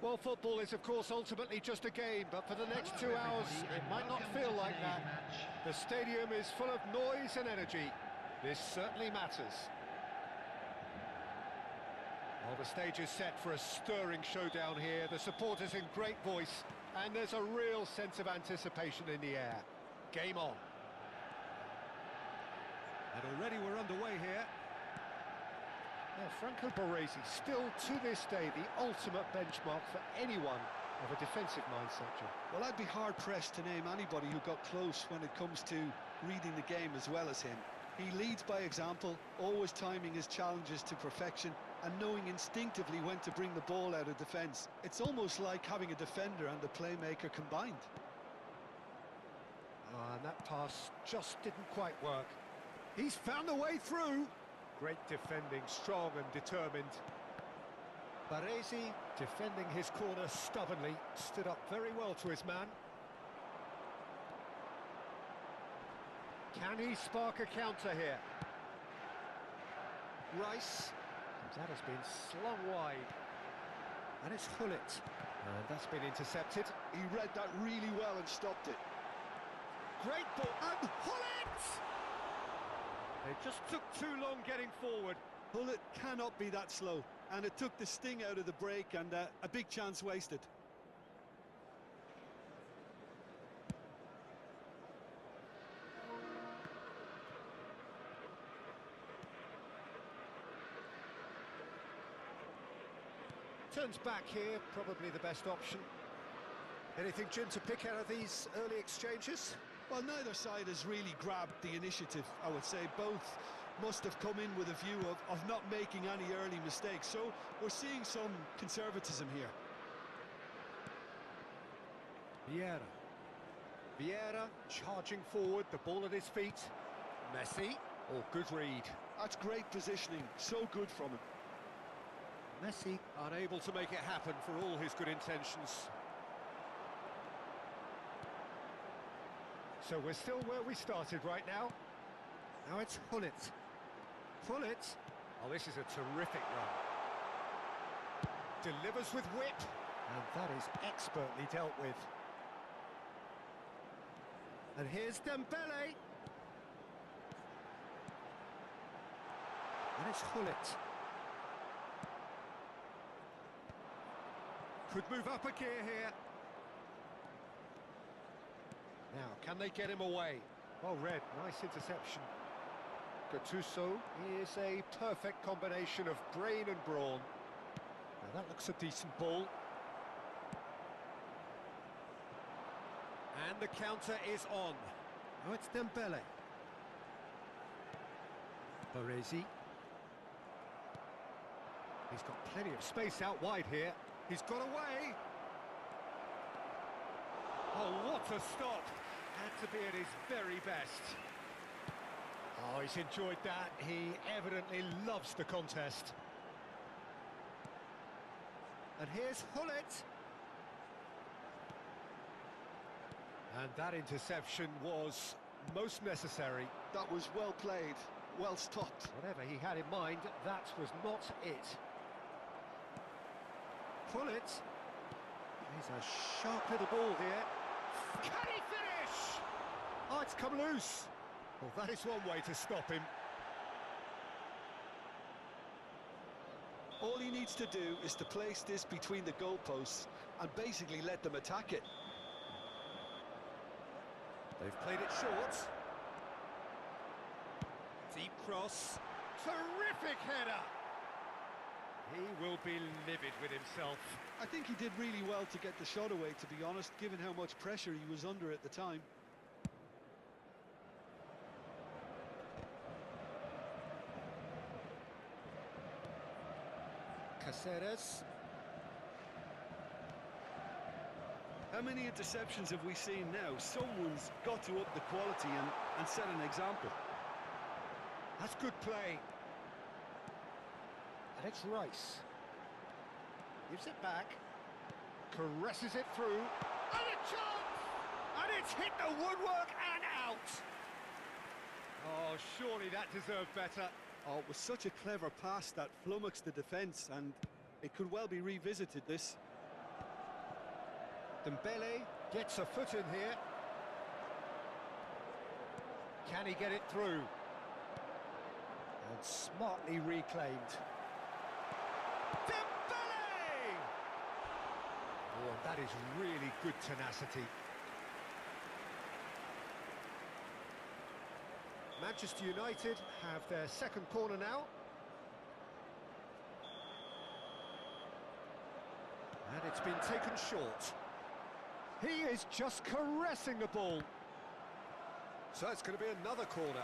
Well, football is, of course, ultimately just a game, but for the next 2 hours, it might not feel like that. The stadium is full of noise and energy. This certainly matters. Well, the stage is set for a stirring showdown here. The supporters in great voice, and there's a real sense of anticipation in the air. Game on. And already we're underway here. Now, Franco Baresi, still to this day, the ultimate benchmark for anyone of a defensive mindset, Jim. Well, I'd be hard-pressed to name anybody who got close when it comes to reading the game as well as him. He leads by example, always timing his challenges to perfection and knowing instinctively when to bring the ball out of defence. It's almost like having a defender and a playmaker combined. And that pass just didn't quite work. He's found a way through. Great defending, strong and determined. Baresi, defending his corner stubbornly, stood up very well to his man. Can he spark a counter here? Rice. That has been slung wide. And it's Hullet. And that's been intercepted. He read that really well and stopped it. Great ball. And Hullet! They just took too long getting forward. Hullet cannot be that slow. And it took the sting out of the break and a big chance wasted. Turns back here, probably the best option. Anything, Jim, to pick out of these early exchanges? Well, neither side has really grabbed the initiative, I would say. Both must have come in with a view of not making any early mistakes. So we're seeing some conservatism here. Vieira charging forward, the ball at his feet. Messi, good read. That's great positioning, so good from him. Messi unable to make it happen for all his good intentions. So we're still where we started right now. Now it's Hullet. Hullet. Oh, this is a terrific run. Delivers with whip. And that is expertly dealt with. And here's Dembele. And it's Hullet. Could move up a gear here. Now, can they get him away? Well read, nice interception. Gattuso is a perfect combination of brain and brawn. Now that looks a decent ball. And the counter is on. Now it's Dembele. Baresi. He's got plenty of space out wide here. He's got away. Oh, what a stop. Had to be at his very best. Oh, he's enjoyed that. He evidently loves the contest. And here's Hullet. And that interception was most necessary. That was well played, well stopped. Whatever he had in mind, that was not it. Hullet. He's a sharp little ball here. Can he finish? Oh, it's come loose. Well, that is one way to stop him. All he needs to do is to place this between the goalposts and basically let them attack it. They've played it short. Deep cross. Terrific header. He will be livid with himself. I think he did really well to get the shot away, to be honest, given how much pressure he was under at the time. Caceres. How many interceptions have we seen now? Someone's got to up the quality and set an example. That's good play. And it's Rice. Gives it back. Caresses it through. And a chance! And it's hit the woodwork and out! Oh, surely that deserved better. Oh, it was such a clever pass that flummoxed the defence, and it could well be revisited, this. Dembele gets a foot in here. Can he get it through? And smartly reclaimed. Dembele! Oh, and that is really good tenacity. Manchester United have their second corner now. And it's been taken short. He is just caressing the ball. So it's going to be another corner.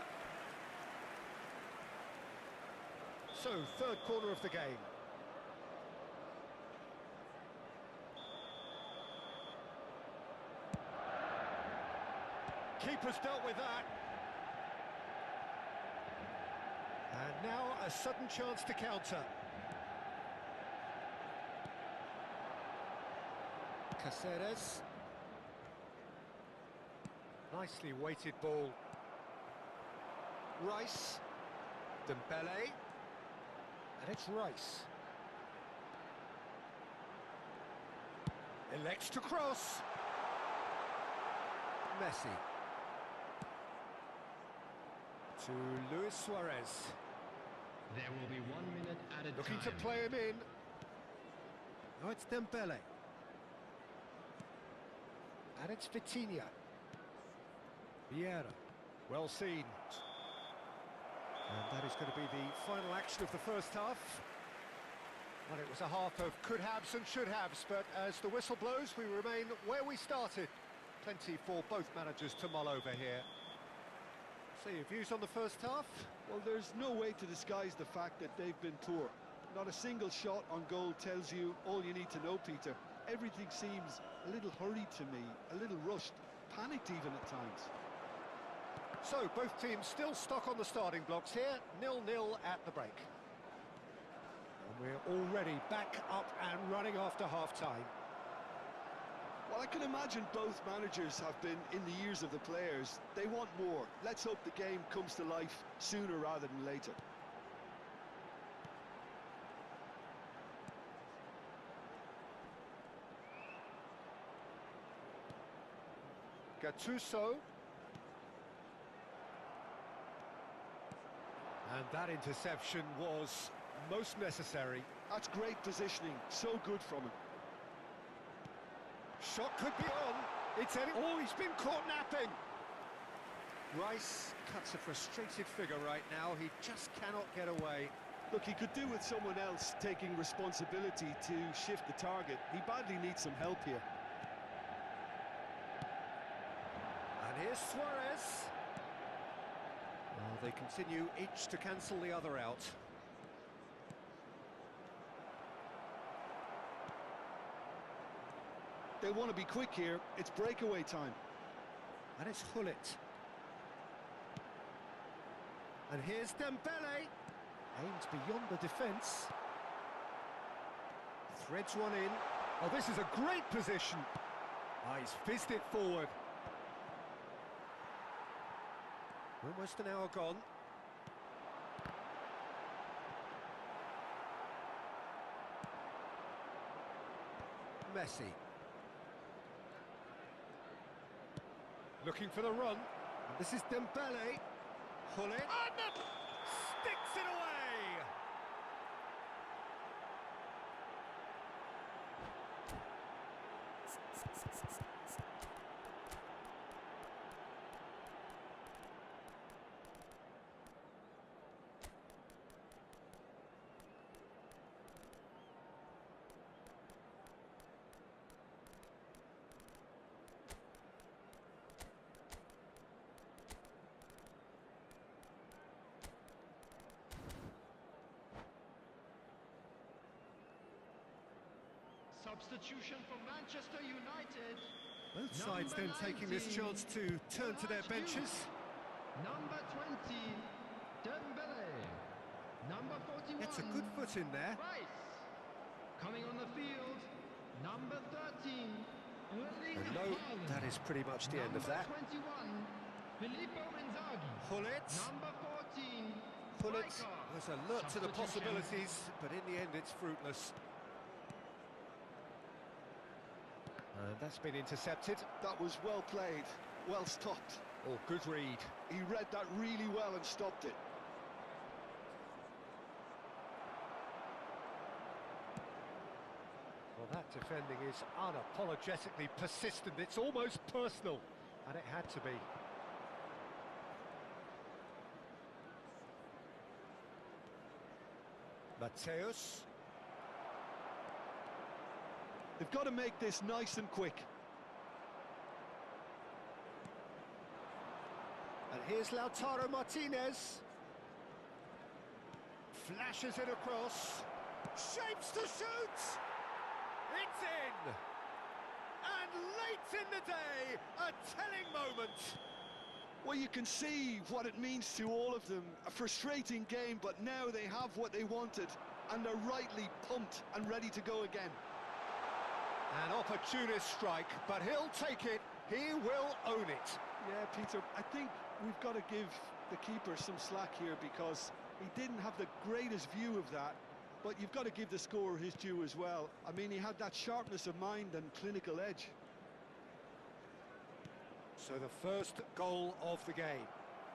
So, third corner of the game. Keeper's dealt with that. And now a sudden chance to counter. Caceres. Nicely weighted ball. Rice. Dembele. And it's Rice. Elects to cross. Messi. To Luis Suarez. There will be 1 minute at a time. Looking to play him in. Oh, it's Dembele. And it's Vitinha. Vieira. Well seen. And that is going to be the final action of the first half. Well, it was a half of could-haves and should-haves, but as the whistle blows, we remain where we started. Plenty for both managers to mull over here. So, your views on the first half? Well, there's no way to disguise the fact that they've been poor. Not a single shot on goal tells you all you need to know, Peter. Everything seems a little hurried to me, a little rushed, panicked even at times. So, both teams still stuck on the starting blocks here, 0-0 at the break. And we're already back up and running after half-time. Well, I can imagine both managers have been in the ears of the players. They want more. Let's hope the game comes to life sooner rather than later. Gattuso. And that interception was most necessary. That's great positioning. So good from him. Shot could be on. It's any... Oh, he's been caught napping. Rice cuts a frustrated figure right now. He just cannot get away. Look, he could do with someone else taking responsibility to shift the target. He badly needs some help here. And here's Suarez. Well, they continue each to cancel the other out. They want to be quick here. It's breakaway time. And it's Hullet. And here's Dembele. Aims beyond the defence. Threads one in. Oh, this is a great position. Ah, he's fizzed it forward. Almost an hour gone. Messi. Looking for the run. And this is Dembele. Hullet. And sticks it away! Substitution for Manchester United. Both sides then taking this chance to turn to their benches. Number 20, Dembele. Number 41. Gets a good foot in there. Rice. Coming on the field, number 13. And no, that is pretty much the end of that. Number 21, Filippo Inzaghi. Hullet. Number 14, Hullet Striker. was alert to the Substitution. possibilities, but in the end it's fruitless. And that's been intercepted. That was well played, well stopped. Oh, good read. He read that really well and stopped it. Well, that defending is unapologetically persistent. It's almost personal, and it had to be. Mateus. They've got to make this nice and quick. And here's Lautaro Martinez. Flashes it across. Shapes to shoot! It's in! And late in the day, a telling moment. Well, you can see what it means to all of them. A frustrating game, but now they have what they wanted, and they're rightly pumped and ready to go again. An opportunist strike, but he'll take it. He will own it. Yeah, Peter, I think we've got to give the keeper some slack here because he didn't have the greatest view of that, but you've got to give the scorer his due as well. I mean, he had that sharpness of mind and clinical edge. So the first goal of the game.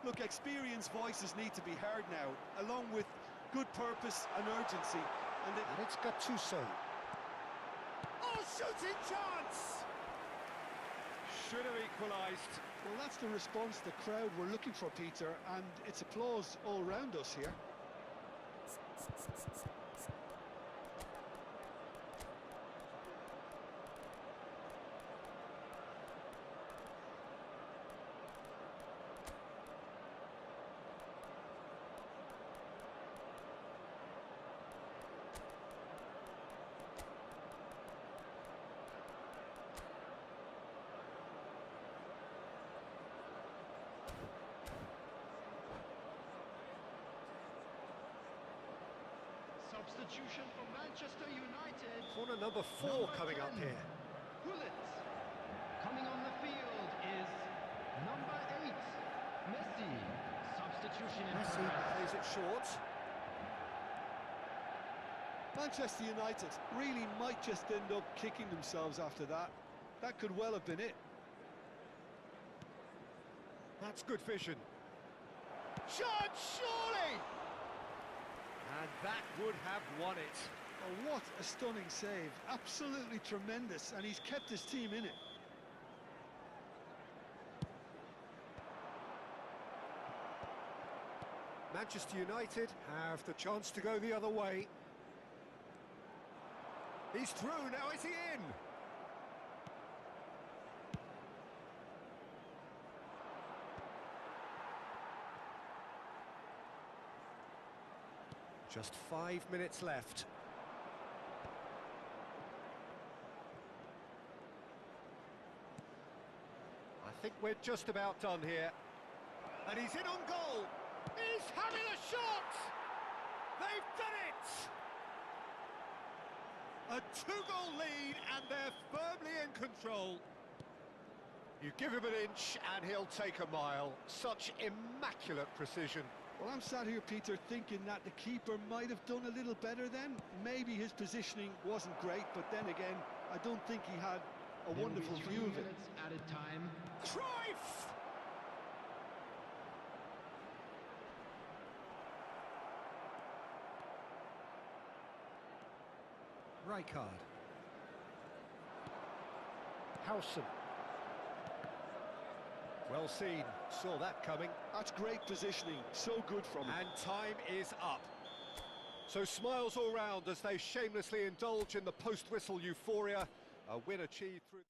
Look, experienced voices need to be heard now, along with good purpose and urgency. And it's Gattuso. Oh, shooting chance! Should have equalised. Well, that's the response the crowd were looking for, Peter, and it's applause all round us here. Substitution for Manchester United. Corner number 4 coming up here. Gullit. Coming on the field is number 8, Messi. Substitution in Messi progress. plays it short. Manchester United really might just end up kicking themselves after that. That could well have been it. That's good vision. Shot, surely! And that would have won it. Oh, what a stunning save. Absolutely tremendous, and he's kept his team in it. Manchester United have the chance to go the other way. He's through, now is he in? Just 5 minutes left. I think we're just about done here. And he's in on goal. He's having a shot! They've done it! A 2-goal lead and they're firmly in control. You give him an inch and he'll take a mile. Such immaculate precision. Well, I'm sat here, Peter, thinking that the keeper might have done a little better then. Maybe his positioning wasn't great, but then again, I don't think he had a wonderful view of it. Added time. Cruyff! Rijkaard. Howson. Well seen, saw that coming. That's great positioning, so good from him. And time is up. So smiles all round as they shamelessly indulge in the post-whistle euphoria. A win achieved through...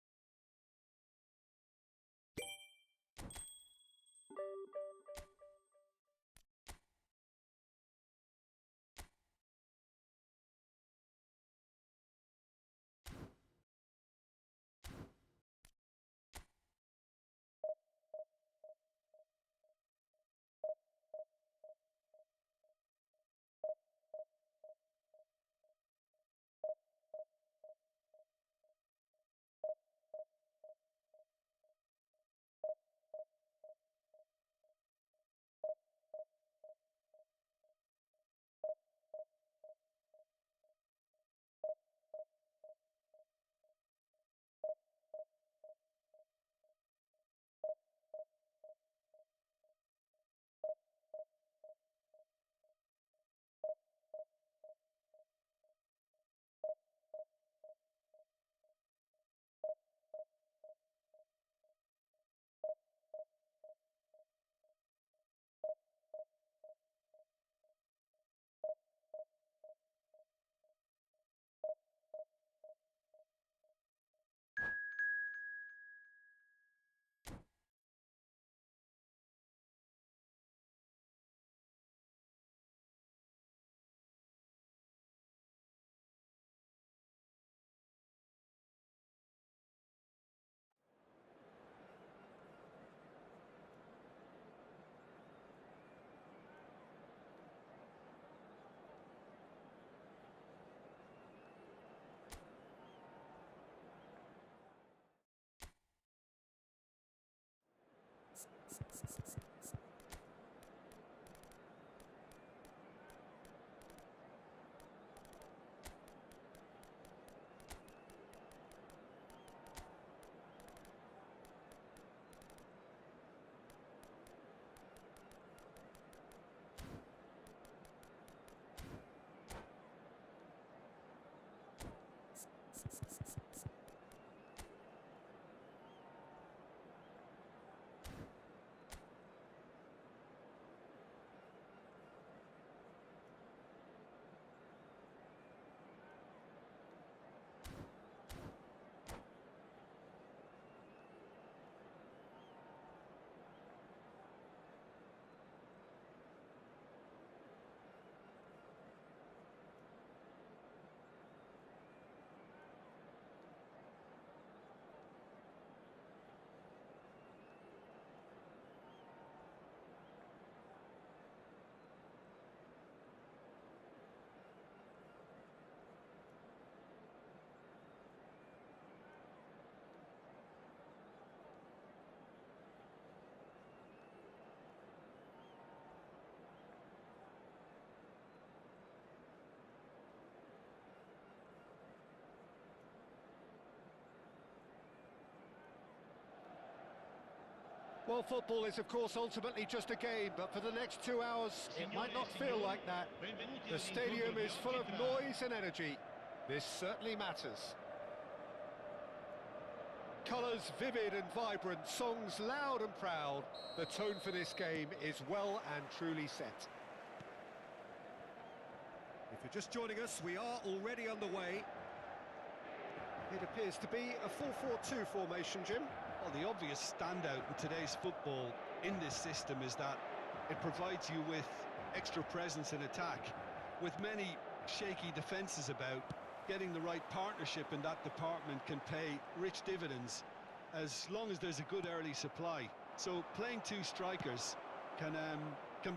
Well, football is, of course, ultimately just a game, but for the next 2 hours, it might not feel like that. The stadium is full of noise and energy. This certainly matters. Colours vivid and vibrant, songs loud and proud. The tone for this game is well and truly set. If you're just joining us, we are already underway. It appears to be a 4-4-2 formation, Jim. Well, the obvious standout in today's football in this system is that it provides you with extra presence in attack. With many shaky defences about, getting the right partnership in that department can pay rich dividends as long as there's a good early supply. So playing two strikers can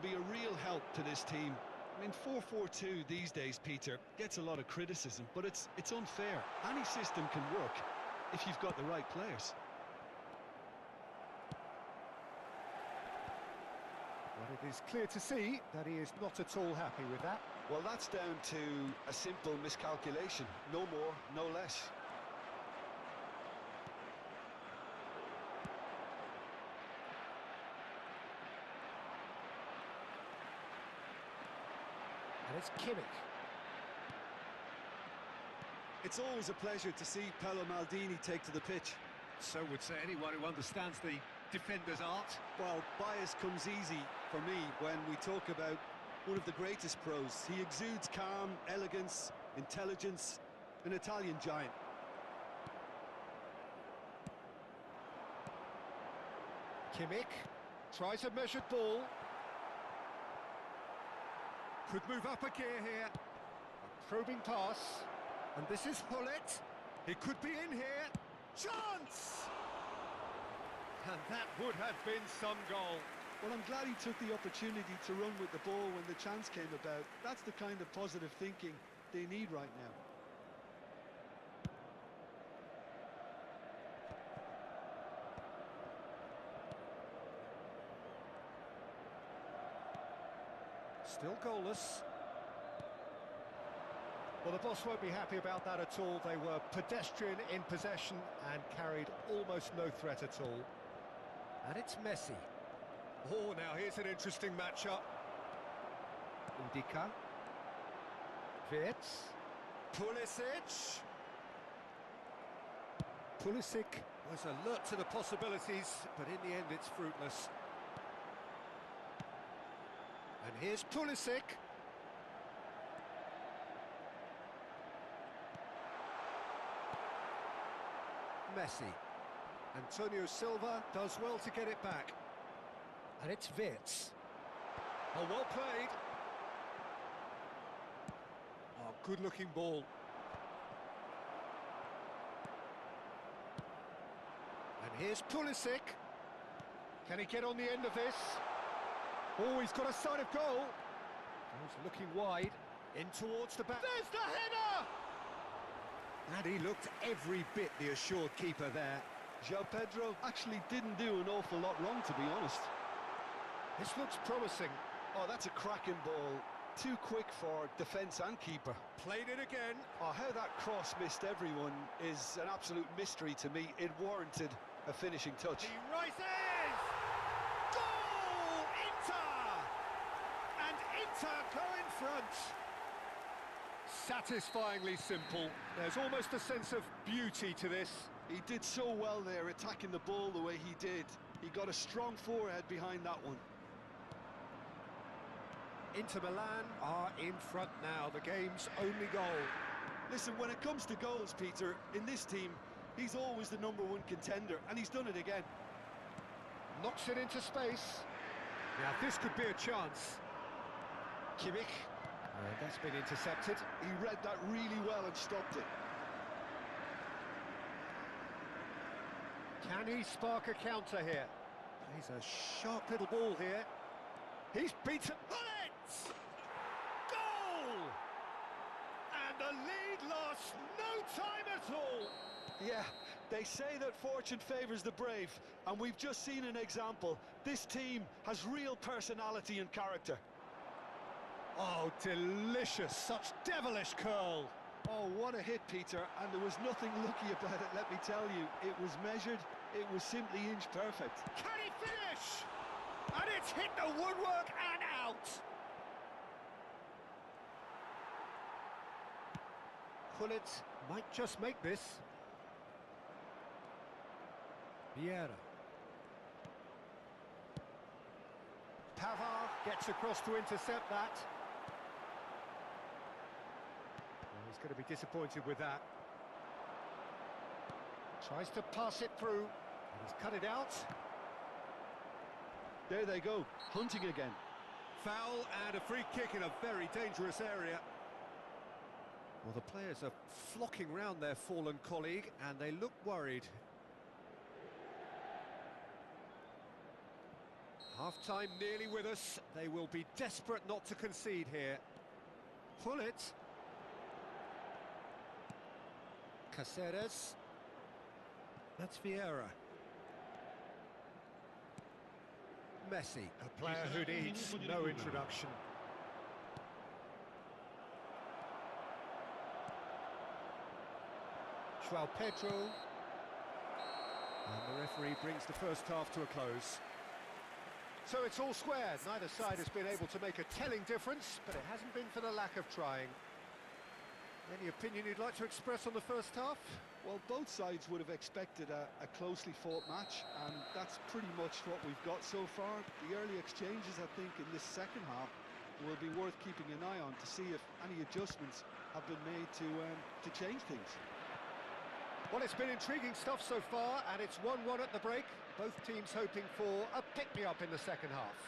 be a real help to this team. I mean, 4-4-2 these days, Peter, gets a lot of criticism, but it's unfair. Any system can work if you've got the right players. But it is clear to see that he is not at all happy with that. Well, that's down to a simple miscalculation. No more, no less. And it's Kimmich. It's always a pleasure to see Paolo Maldini take to the pitch. So would say anyone who understands the defender's art. Well, bias comes easy for me when we talk about one of the greatest pros. He exudes calm, elegance, intelligence, an Italian giant. Kimmich tries a measured ball. Could move up a gear here. A probing pass. And this is Hullet. He could be in here. Chance! And that would have been some goal. Well, I'm glad he took the opportunity to run with the ball when the chance came about. That's the kind of positive thinking they need right now. Still goalless. Well, the boss won't be happy about that at all. They were pedestrian in possession and carried almost no threat at all. And it's Messi. Oh, now here's an interesting matchup. Indica. Wirtz. Pulisic. Pulisic was alert to the possibilities, but in the end it's fruitless. And here's Pulisic. Messi. Antonio Silva does well to get it back. And it's Wirtz. Oh, well played. Oh, good-looking ball. And here's Pulisic. Can he get on the end of this? Oh, he's got a sight of goal. He's looking wide. In towards the back. There's the header! And he looked every bit the assured keeper there. João Pedro actually didn't do an awful lot wrong, to be honest. This looks promising. Oh, that's a cracking ball. Too quick for defence and keeper. Played it again. Oh, how that cross missed everyone is an absolute mystery to me. It warranted a finishing touch. He rises! Goal! Inter! And Inter go in front. Satisfyingly simple. There's almost a sense of beauty to this. He did so well there, attacking the ball the way he did. He got a strong forehead behind that one. Inter Milan are in front now, the game's only goal. Listen, when it comes to goals, Peter, in this team, he's always the #1 contender, and he's done it again. Knocks it into space. Now this could be a chance. Kimmich. That's been intercepted. He read that really well and stopped it. Can he spark a counter here? He's a sharp little ball here. He's beaten. Bullet! Goal! And the lead lost no time at all. Yeah, they say that fortune favours the brave, and we've just seen an example. This team has real personality and character. Oh, delicious. Such devilish curl. Oh, what a hit, Peter, and there was nothing lucky about it, let me tell you. It was measured, It was simply inch perfect. Can he finish? And it's hit the woodwork and out. Pullet might just make this. Vieira. Pavard gets across to intercept that. Well, he's going to be disappointed with that. Tries to pass it through, and he's cut it out. There they go, hunting again. Foul and a free kick in a very dangerous area. Well, the players are flocking round their fallen colleague, and they look worried. Half-time nearly with us. They will be desperate not to concede here. Pull it. Caceres. That's Vieira. Messi, a player who needs no introduction. João Pedro. And the referee brings the first half to a close. So it's all square. Neither side has been able to make a telling difference, but it hasn't been for the lack of trying. Any opinion you'd like to express on the first half? Well, both sides would have expected a closely fought match, and that's pretty much what we've got so far. The early exchanges, I think, in this second half will be worth keeping an eye on to see if any adjustments have been made to change things. Well, it's been intriguing stuff so far, and it's 1-1 at the break. Both teams hoping for a pick-me-up in the second half.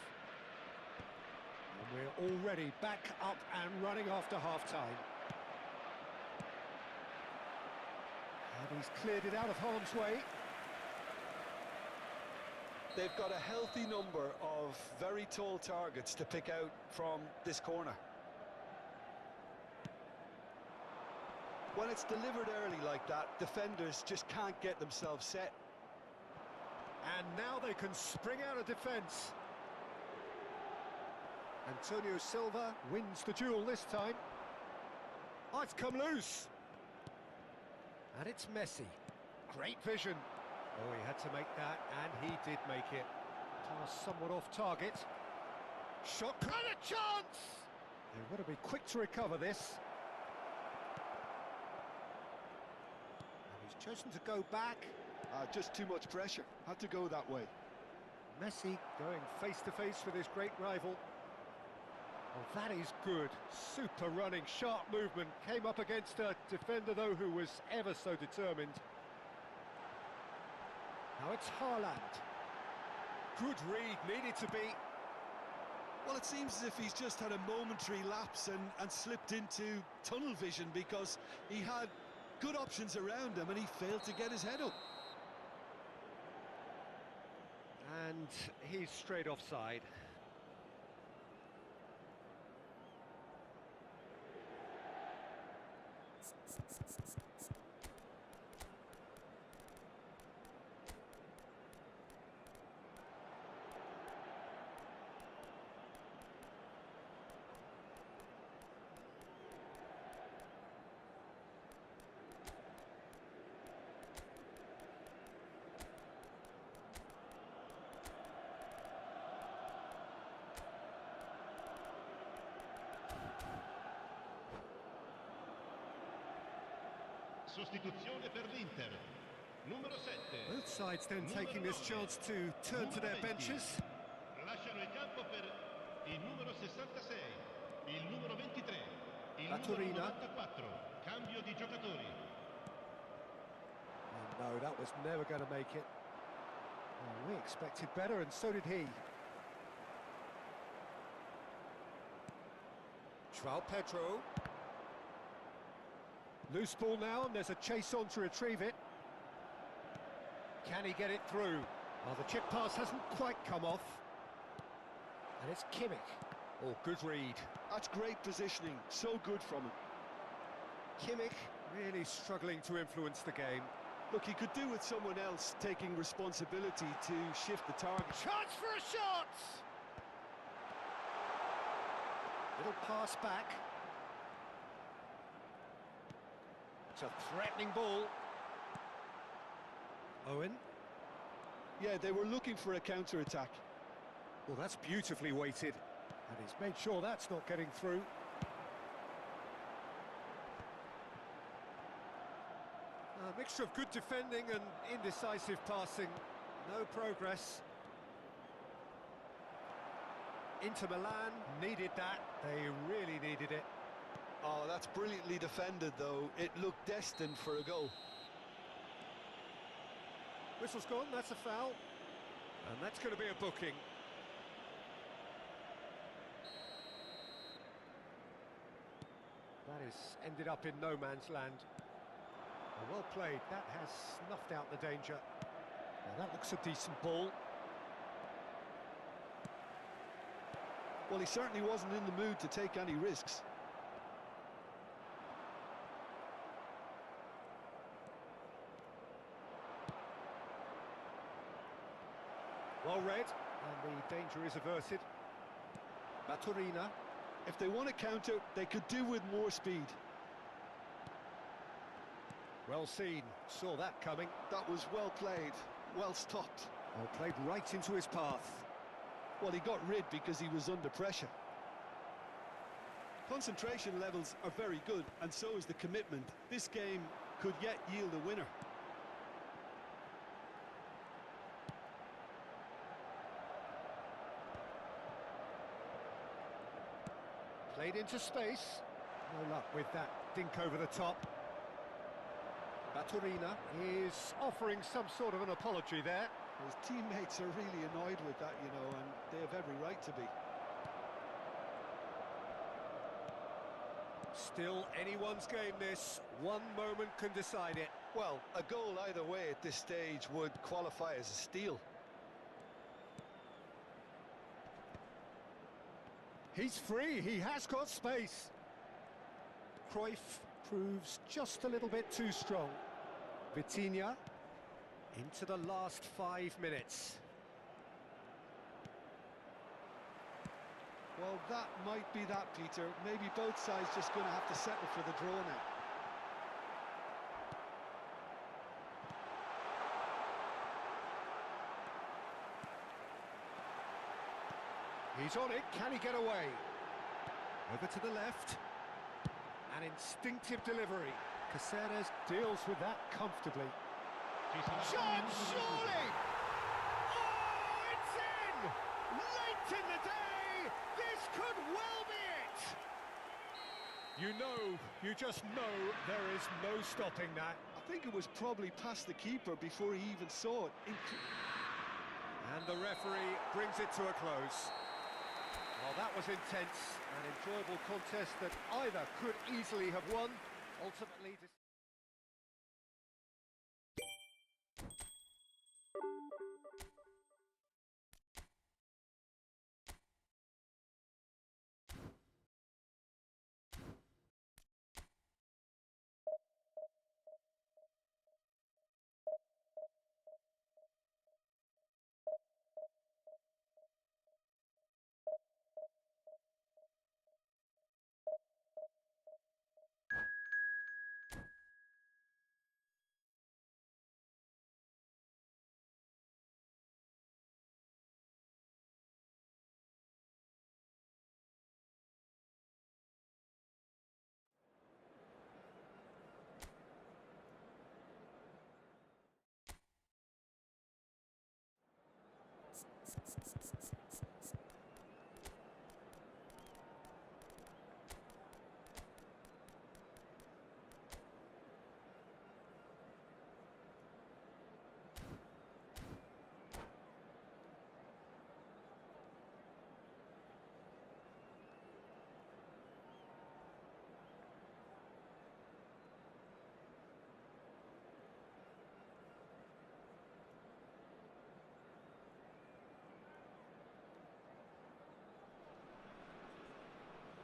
And we're already back up and running after half-time. And he's cleared it out of harm's way. They've got a healthy number of very tall targets to pick out from this corner. When it's delivered early like that, defenders just can't get themselves set. And now they can spring out of defence. Antonio Silva wins the duel this time. Oh, it's come loose. And it's Messi. Great vision. Oh, he had to make that, and he did make it. Pass somewhat off target. Shot, and a chance! They've got to be quick to recover this. And he's chosen to go back. Just too much pressure. Had to go that way. Messi going face-to-face with his great rival. Well, that is good. Super running, sharp movement. Came up against a defender, though, who was ever so determined. Now it's Haaland. Good read, needed to be. Well, it seems as if he's just had a momentary lapse and slipped into tunnel vision, because he had good options around him and he failed to get his head up. And he's straight offside. Sostituzione per l'Inter. Numero 7. Both sides then taking this chance to turn to their benches. Lasciano il campo per il numero 66, il numero 23, il La numero Torina. 94. Cambio di giocatori. Oh, no, that was never going to make it. Oh, we expected better, and so did he. João Pedro. Loose ball now, and there's a chase on to retrieve it. Can he get it through? Well, the chip pass hasn't quite come off. And it's Kimmich. Oh, good read. That's great positioning, so good from him. Kimmich really struggling to influence the game. Look, he could do with someone else taking responsibility to shift the target. Chance for a shot! Little pass back. It's a threatening ball. Owen. Yeah, they were looking for a counter-attack. Well, that's beautifully weighted, and he's made sure that's not getting through. A mixture of good defending and indecisive passing. No progress. Inter Milan needed that. They really needed it. Oh, that's brilliantly defended, though. It looked destined for a goal. Whistle's gone, that's a foul. And that's going to be a booking. That has ended up in no man's land. Well played, that has snuffed out the danger. Now that looks a decent ball. Well, he certainly wasn't in the mood to take any risks. Well read, and the danger is averted. Maturina. If they want to counter, they could do with more speed. Well seen, saw that coming. That was well played, well stopped. Well, played right into his path. Well, he got rid because he was under pressure. Concentration levels are very good, and so is the commitment. This game could yet yield a winner. Played into space. No luck with that dink over the top. Maturina is offering some sort of an apology there. His teammates are really annoyed with that, you know, and they have every right to be. Still anyone's game, this. One moment can decide it. Well, a goal either way at this stage would qualify as a steal. He's free, he has got space. Cruyff proves just a little bit too strong. Vitinha into the last 5 minutes. Well, that might be that, Peter. Maybe both sides just going to have to settle for the draw now. He's on it, can he get away? Over to the left. An instinctive delivery. Caceres deals with that comfortably. Shot, surely! Oh, it's in! Late in the day! This could well be it! You just know there is no stopping that. I think it was probably past the keeper before he even saw it. And the referee brings it to a close. Well, that was intense, an enjoyable contest that either could easily have won, ultimately...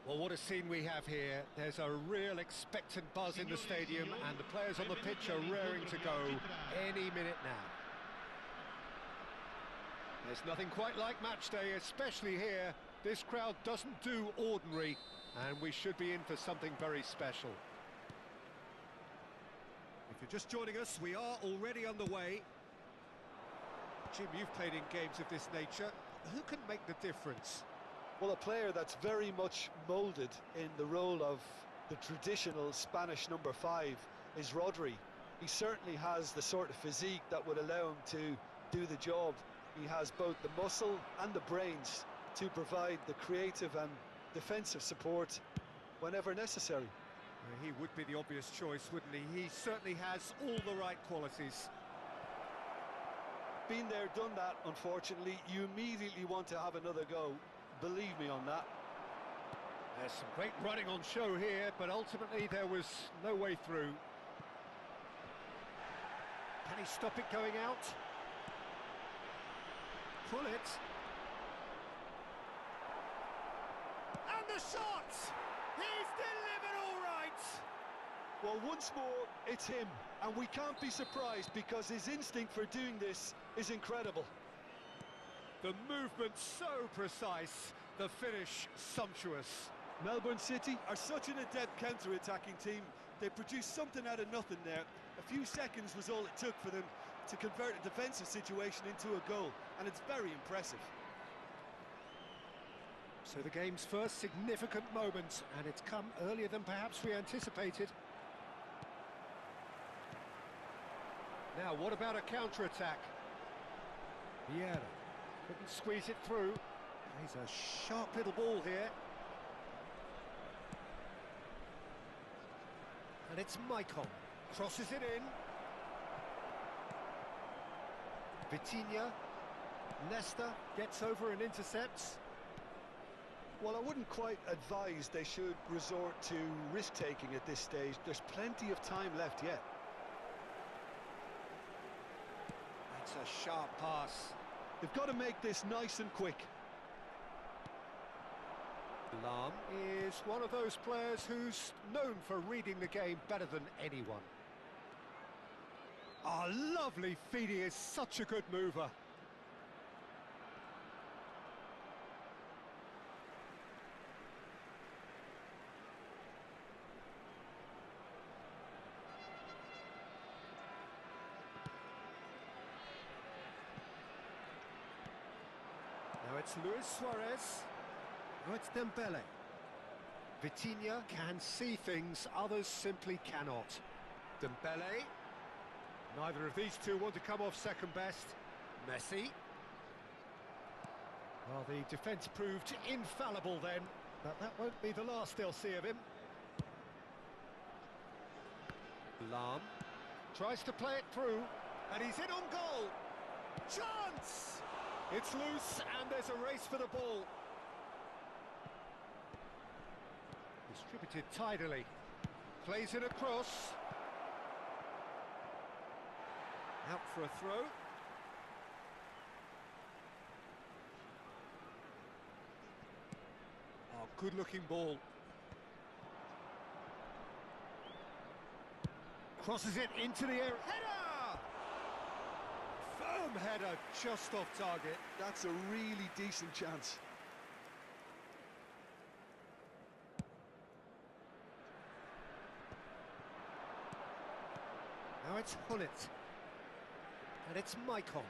Well, what a scene we have here. There's a real expectant buzz in the stadium, and the players on the pitch are raring to go any minute now. There's nothing quite like match day, especially here. This crowd doesn't do ordinary, and we should be in for something very special. If you're just joining us, we are already underway. Jim, you've played in games of this nature. Who can make the difference? Well, a player that's very much moulded in the role of the traditional Spanish number 5 is Rodri. He certainly has the sort of physique that would allow him to do the job. He has both the muscle and the brains to provide the creative and defensive support whenever necessary. He would be the obvious choice, wouldn't he? He certainly has all the right qualities. Been there, done that, unfortunately. You immediately want to have another go. Believe me on that. There's some great running on show here, but ultimately there was no way through. Can he stop it going out? Pull it. And the shot! He's delivered all right! Well, once more, it's him. And we can't be surprised because his instinct for doing this is incredible. The movement so precise, the finish sumptuous. Melbourne City are such an adept counter-attacking team. They produced something out of nothing there. A few seconds was all it took for them to convert a defensive situation into a goal, and it's very impressive. So the game's first significant moment, and it's come earlier than perhaps we anticipated. Now, what about a counter-attack? Vieira couldn't squeeze it through. He's a sharp little ball here. And it's Maicon. Crosses it in. Vitinha. Nesta gets over and intercepts. Well, I wouldn't quite advise they should resort to risk-taking at this stage. There's plenty of time left yet. It's a sharp pass. They've got to make this nice and quick. Lam is one of those players who's known for reading the game better than anyone. Ah, lovely feed, he is such a good mover. Now it's Luis Suarez. Now it's Dembele. Vitinha can see things others simply cannot. Dembele. Neither of these two want to come off second best. Messi. Well, the defence proved infallible then, but that won't be the last they'll see of him. Lam tries to play it through, and he's in on goal. Chance! It's loose, and there's a race for the ball. Distributed tidily. Plays it across. Out for a throw. Oh, good-looking ball. Crosses it into the air. Header! Firm header, just off target. That's a really decent chance. Now it's Hullet. And it's Maicon.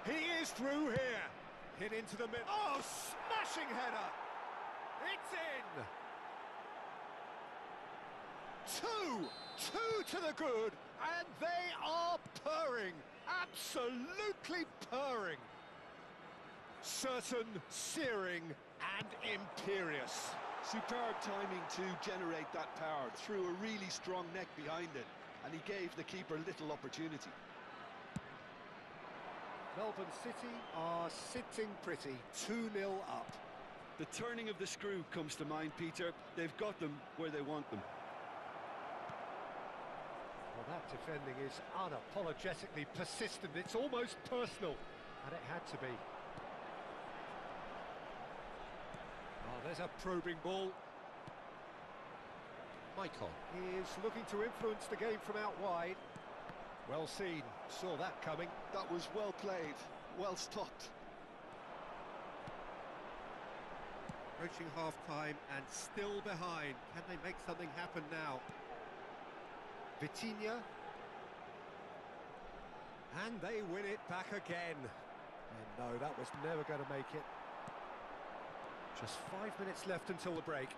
He is through here. Hit into the middle. Oh, smashing header. It's in. Two to the good. And they are purring. Absolutely purring. Certain, searing, and imperious. Superb timing to generate that power. Threw a really strong neck behind it, and he gave the keeper little opportunity. Melbourne City are sitting pretty, 2-0 up. The turning of the screw comes to mind, Peter. They've got them where they want them. Well, that defending is unapologetically persistent. It's almost personal, and it had to be. Oh, there's a probing ball. Maicon is looking to influence the game from out wide. Well seen, saw that coming. That was well played, well stopped. Approaching half-time and still behind. Can they make something happen now? Vitinha. And they win it back again. And no, that was never going to make it. Just 5 minutes left until the break.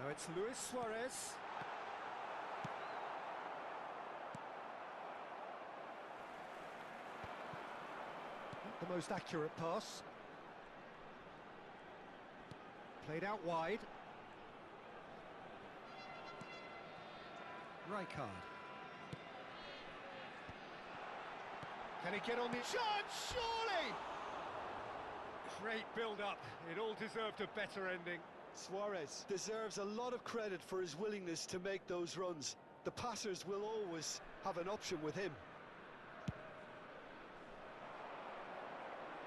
Now it's Luis Suarez. Not the most accurate pass. Played out wide. Rijkaard. Can he get on the chance? Surely! Great build-up. It all deserved a better ending. Suarez deserves a lot of credit for his willingness to make those runs. The passers will always have an option with him.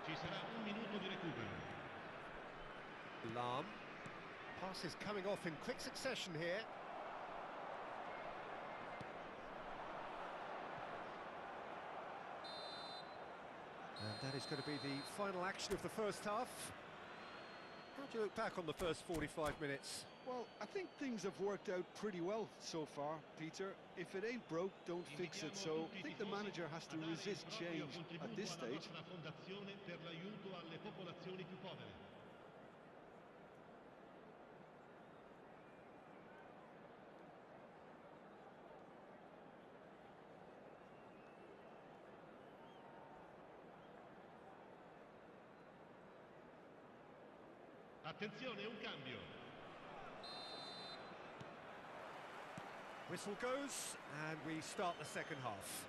Ci sarà un minuto di recupero. Lahm. Passes coming off in quick succession here. And that is going to be the final action of the first half. How do you look back on the first 45 minutes? Well, I think things have worked out pretty well so far, Peter. If it ain't broke, don't fix it. So I think the manager has to resist change at this stage. Attenzione, un cambio. Whistle goes, and we start the second half.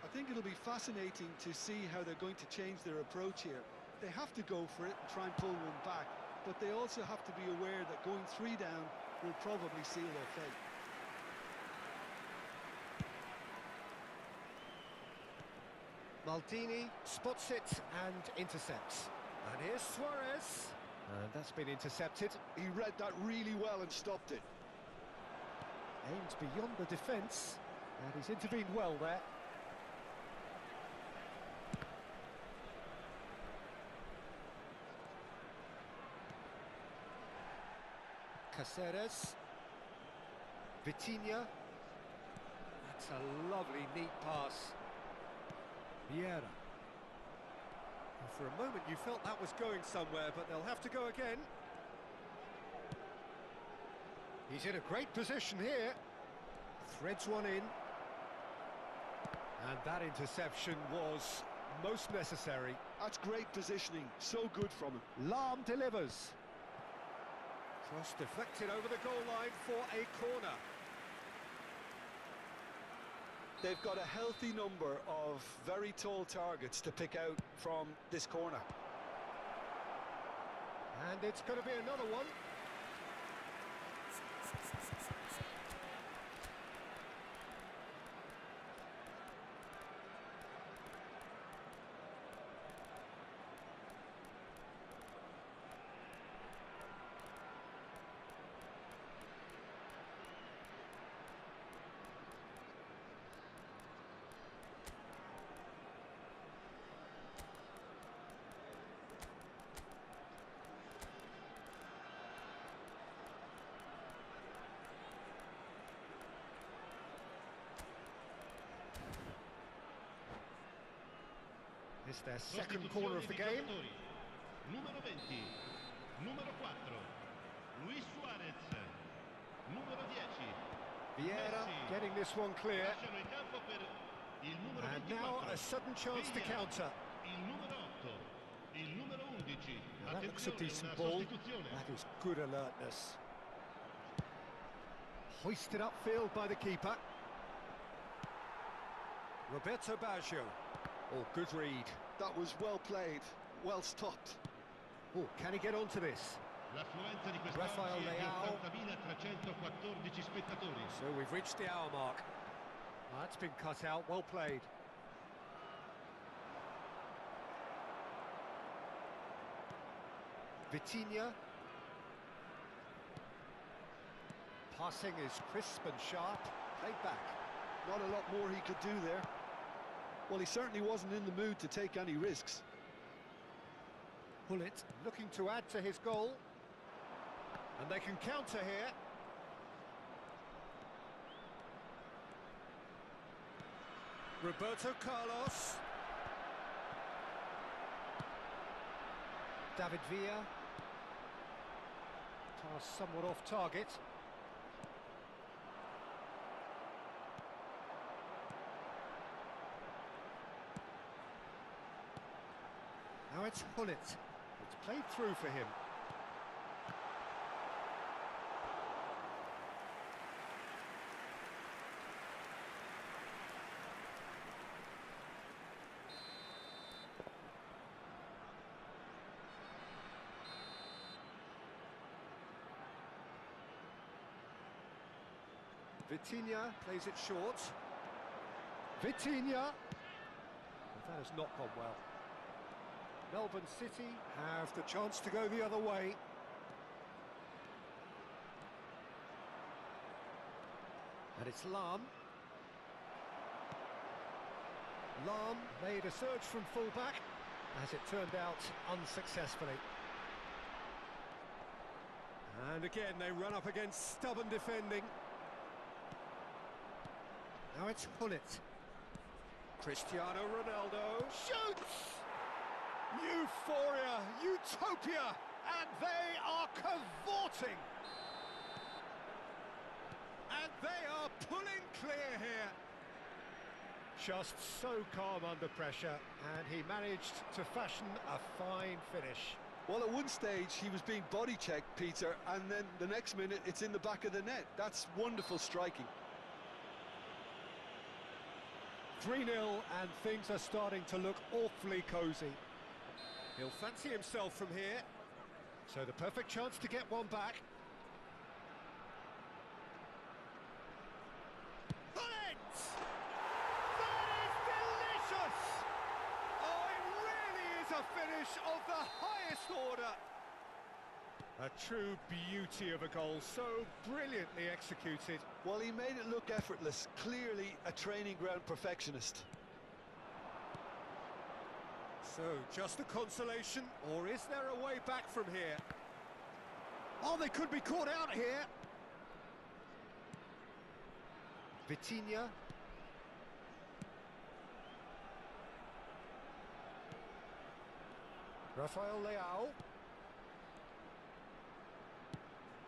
I think it'll be fascinating to see how they're going to change their approach here. They have to go for it and try and pull one back, but they also have to be aware that going 3 down will probably seal their fate. Maldini spots it and intercepts. And here's Suarez. And that's been intercepted. He read that really well and stopped it. Aimed beyond the defence, and he's intervened well there. Caceres. Vitinha. That's a lovely, neat pass. Vieira. For a moment you felt that was going somewhere, but they'll have to go again. He's in a great position here. Threads one in. And that interception was most necessary. That's great positioning, so good from him. Lahm delivers. Cross deflected over the goal line for a corner. They've got a healthy number of very tall targets to pick out from this corner. And it's going to be another one. It's their second corner of the game. Numero 20, numero 4, Luis Suarez, numero 10. Vieira getting this one clear. Lasciano il campo per il numero And 24. now a sudden chance to counter. Il numero 8, il numero 11. Now that looks a Attenzione, decent una ball. sostituzione. That is good alertness. Hoisted upfield by the keeper. Roberto Baggio. Oh, good read. That was well played, well stopped. Oh, can he get onto this? L'affluenza di Rafael quest'oggi è di Leao. 80.314 spettatori. So we've reached the hour mark. That's been cut out, well played. Vitinha. Passing is crisp and sharp. Played back. Not a lot more he could do there. Well, he certainly wasn't in the mood to take any risks. Bullet looking to add to his goal. And they can counter here. Roberto Carlos. David Villa. Pass somewhat off target. Now it's Hullet. It's played through for him. Vitinha plays it short. Vitinha. That has not gone well. Melbourne City have the chance to go the other way. And it's Lam. Lam made a surge from fullback, as it turned out unsuccessfully. And again they run up against stubborn defending. Now it's Hullet. Cristiano Ronaldo shoots! Euphoria, utopia, and they are cavorting. And they are pulling clear here. Just so calm under pressure, and he managed to fashion a fine finish. Well, at one stage he was being body checked, Peter, and then the next minute it's in the back of the net. That's wonderful striking. 3-0, and things are starting to look awfully cosy. He'll fancy himself from here, so the perfect chance to get one back. Bullet! That is delicious! Oh, it really is a finish of the highest order. A true beauty of a goal, so brilliantly executed. Well, he made it look effortless, clearly a training ground perfectionist. So, just a consolation, or is there a way back from here? Oh, they could be caught out here. Vitinha. Rafael Leao.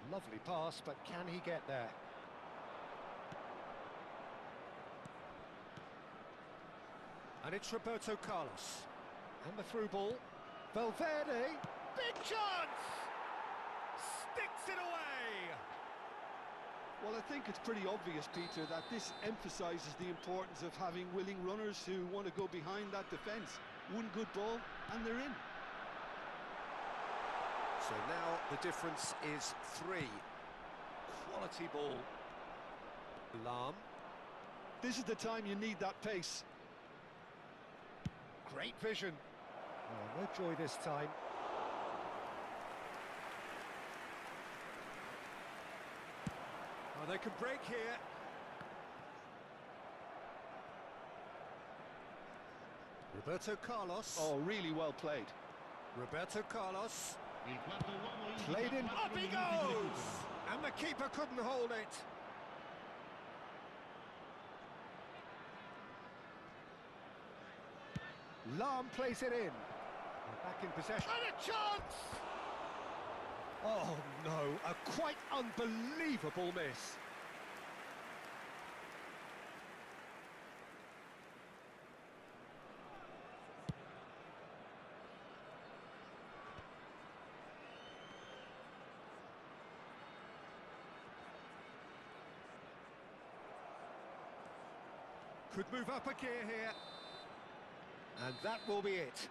Lovely pass, but can he get there? And it's Roberto Carlos. And the through ball. Valverde. Big chance! Sticks it away! Well, I think it's pretty obvious, Peter, that this emphasises the importance of having willing runners who want to go behind that defence. One good ball, and they're in. So now the difference is 3. Quality ball. Lam. This is the time you need that pace. Great vision. Oh, no joy this time. Oh, they can break here. Roberto Carlos. Oh, really well played. Roberto Carlos. Il quarto uomo Played in. 4 Up he minuti di goes! recupero. And the keeper couldn't hold it. Lam plays it in. Back in possession. And a chance! Oh no, a quite unbelievable miss. Could move up a gear here. And that will be it.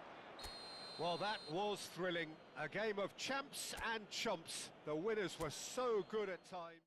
Well, that was thrilling. A game of champs and chumps. The winners were so good at times.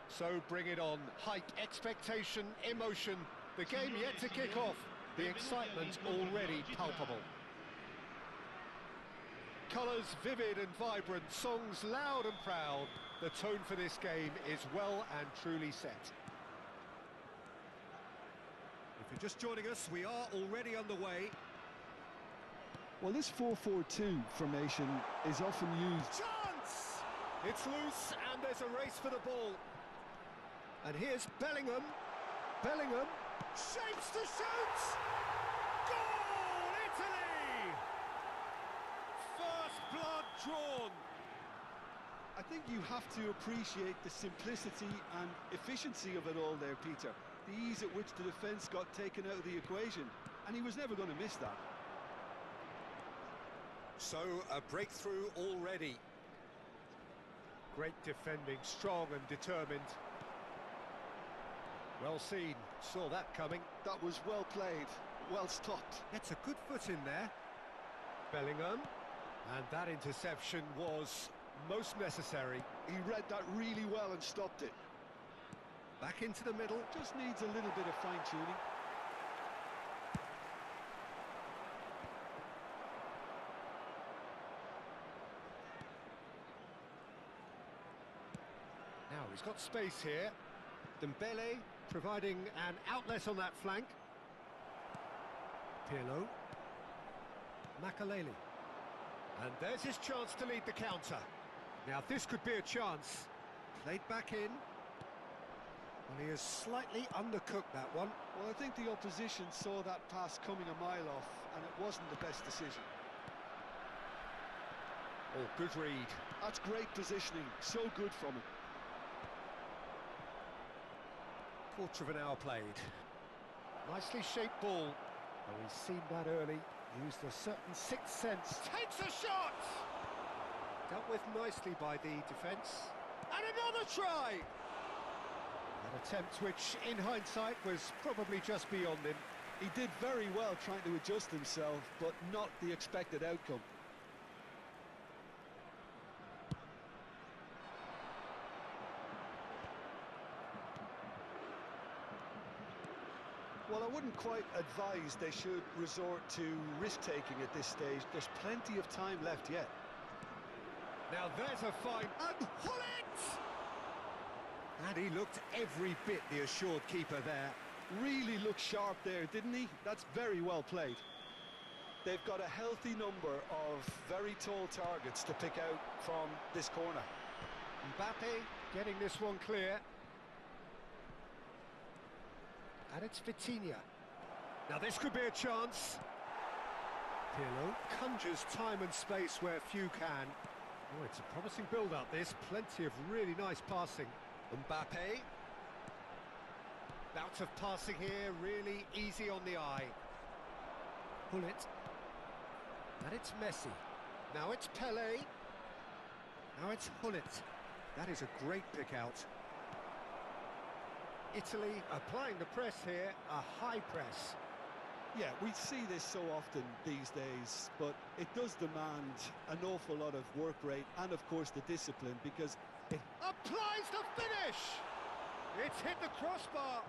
So bring it on. Hype, expectation, emotion. The game yet to kick off. The excitement already palpable. Colours vivid and vibrant, songs loud and proud. The tone for this game is well and truly set. If you're just joining us, we are already underway. Well, this 4-4-2 formation is often used. Chance! It's loose and there's a race for the ball. And here's Bellingham. Bellingham shapes to shoot! Goal, Italy! First blood drawn. I think you have to appreciate the simplicity and efficiency of it all there, Peter. The ease at which the defence got taken out of the equation, and he was never going to miss that. So, a breakthrough already. Great defending, strong and determined. Well seen, saw that coming. That was well played, well stopped. Gets a good foot in there. Bellingham. And that interception was most necessary. He read that really well and stopped it. Back into the middle. Just needs a little bit of fine-tuning. Now he's got space here. Dembele providing an outlet on that flank. Pirlo. Makaleli. And there's his chance to lead the counter. Now this could be a chance. Played back in. Well, he has slightly undercooked that one. Well, I think the opposition saw that pass coming a mile off, and it wasn't the best decision. Oh, good read. That's great positioning, so good from him. Quarter of an hour played. Nicely shaped ball. Oh, he's seen that early. Used a certain sixth sense. Takes a shot! Dealt with nicely by the defence. And another try! An attempt which, in hindsight, was probably just beyond him. He did very well trying to adjust himself, but not the expected outcome. Well, I wouldn't quite advise they should resort to risk-taking at this stage. There's plenty of time left yet. Now there's a fine... And Hullet! And he looked every bit the assured keeper there. Really looked sharp there, didn't he? That's very well played. They've got a healthy number of very tall targets to pick out from this corner. Mbappe getting this one clear. And it's Vitinha. Now this could be a chance. Pirlo conjures time and space where few can. Oh, it's a promising build-up, this. Plenty of really nice passing. Mbappe. Bout of passing here, really easy on the eye. Hullet. And it's Messi. Now it's Pelé. Now it's Hullet. That is a great pick out. Italy applying the press here, a high press. Yeah, we see this so often these days, but it does demand an awful lot of work rate and, of course, the discipline, because it applies the finish! It's hit the crossbar.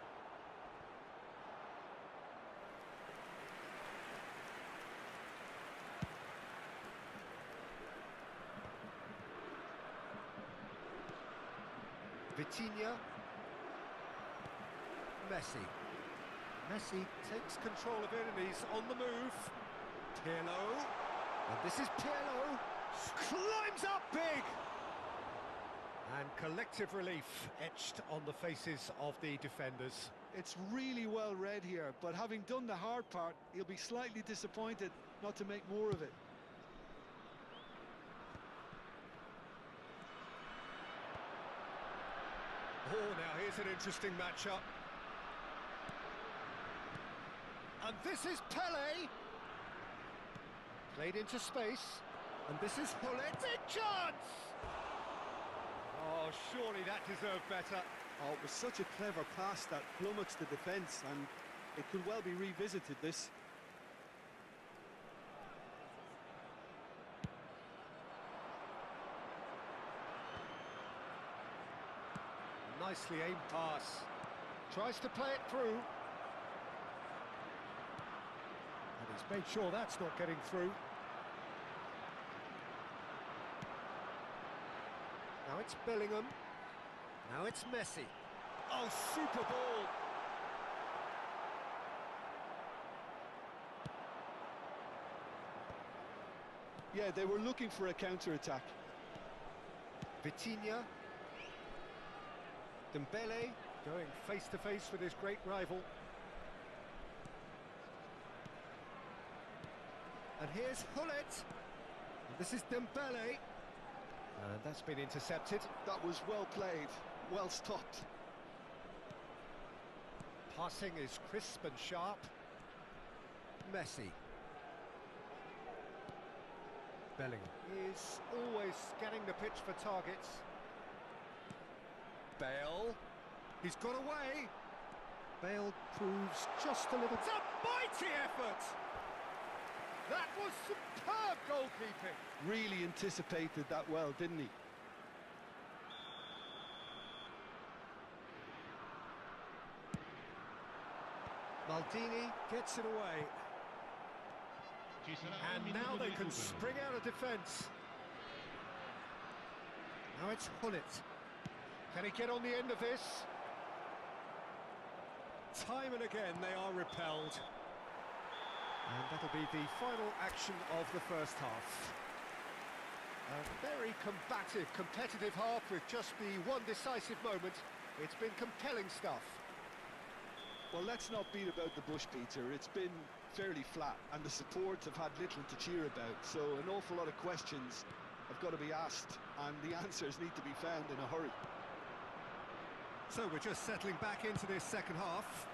Vitinha. Messi. Messi takes control of it and he's on the move. Pirlo. And this is Pirlo. Climbs up big. And collective relief etched on the faces of the defenders. It's really well read here, but having done the hard part, he'll be slightly disappointed not to make more of it. Oh, now here's an interesting matchup. And this is Pelé. Played into space. And this is Hullet. Big chance! Oh, surely that deserved better. Oh, it was such a clever pass that flummoxed the defence, and it could well be revisited, this. nicely aimed pass. Tries to play it through. And he's made sure that's not getting through. Now it's Bellingham. Now it's Messi. Oh, super ball! Yeah, they were looking for a counter-attack. Vitinha. Dembele going face-to-face with his great rival. And here's Hullet. This is Dembele. And that's been intercepted. That was well played, well stopped. Passing is crisp and sharp. Messi. Bellingham is always scanning the pitch for targets. Bale. He's got away. Bale proves just a little... It's a mighty effort! That was superb goalkeeping. Really anticipated that well, didn't he? Maldini gets it away. And now they can spring out of defence. Now it's Hullet. Can he get on the end of this? Time and again they are repelled. And that'll be the final action of the first half. A very combative, competitive half with just the one decisive moment. It's been compelling stuff. Well, let's not beat about the bush, Peter. It's been fairly flat, and the supports have had little to cheer about. So an awful lot of questions have got to be asked, and the answers need to be found in a hurry. So we're just settling back into this second half.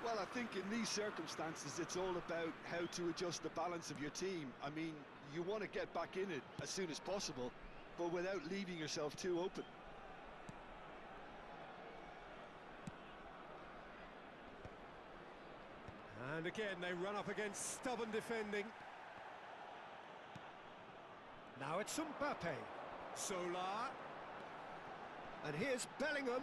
Well, I think in these circumstances, it's all about how to adjust the balance of your team. I mean, you want to get back in it as soon as possible, but without leaving yourself too open. And again, they run up against stubborn defending. Now it's Mbappe. Solar. And here's Bellingham.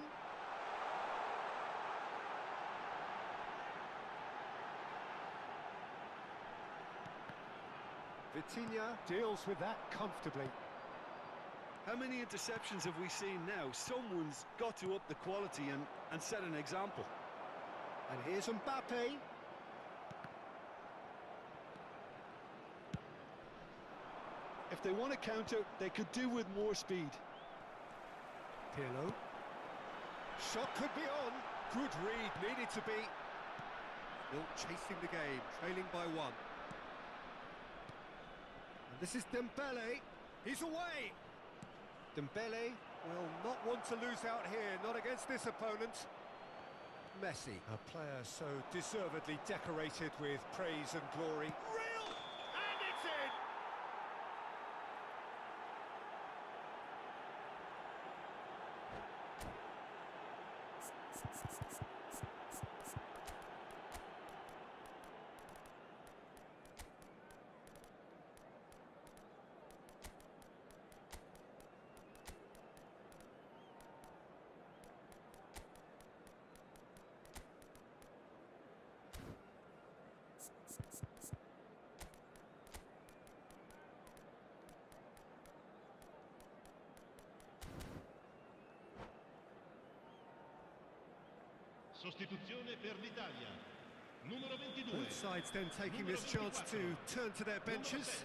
Vitinha deals with that comfortably. How many interceptions have we seen now? Someone's got to up the quality and set an example. And here's Mbappe. If they want to counter, they could do with more speed. Pirlo. Shot could be on. Good read, needed to be. Still chasing the game, trailing by one. And this is Dembele. He's away. Dembele will not want to lose out here, not against this opponent. Messi, a player so deservedly decorated with praise and glory. Real! And it's in! Sostituzione per l'Italia. Numero 22. Both sides then taking this chance to turn to their benches.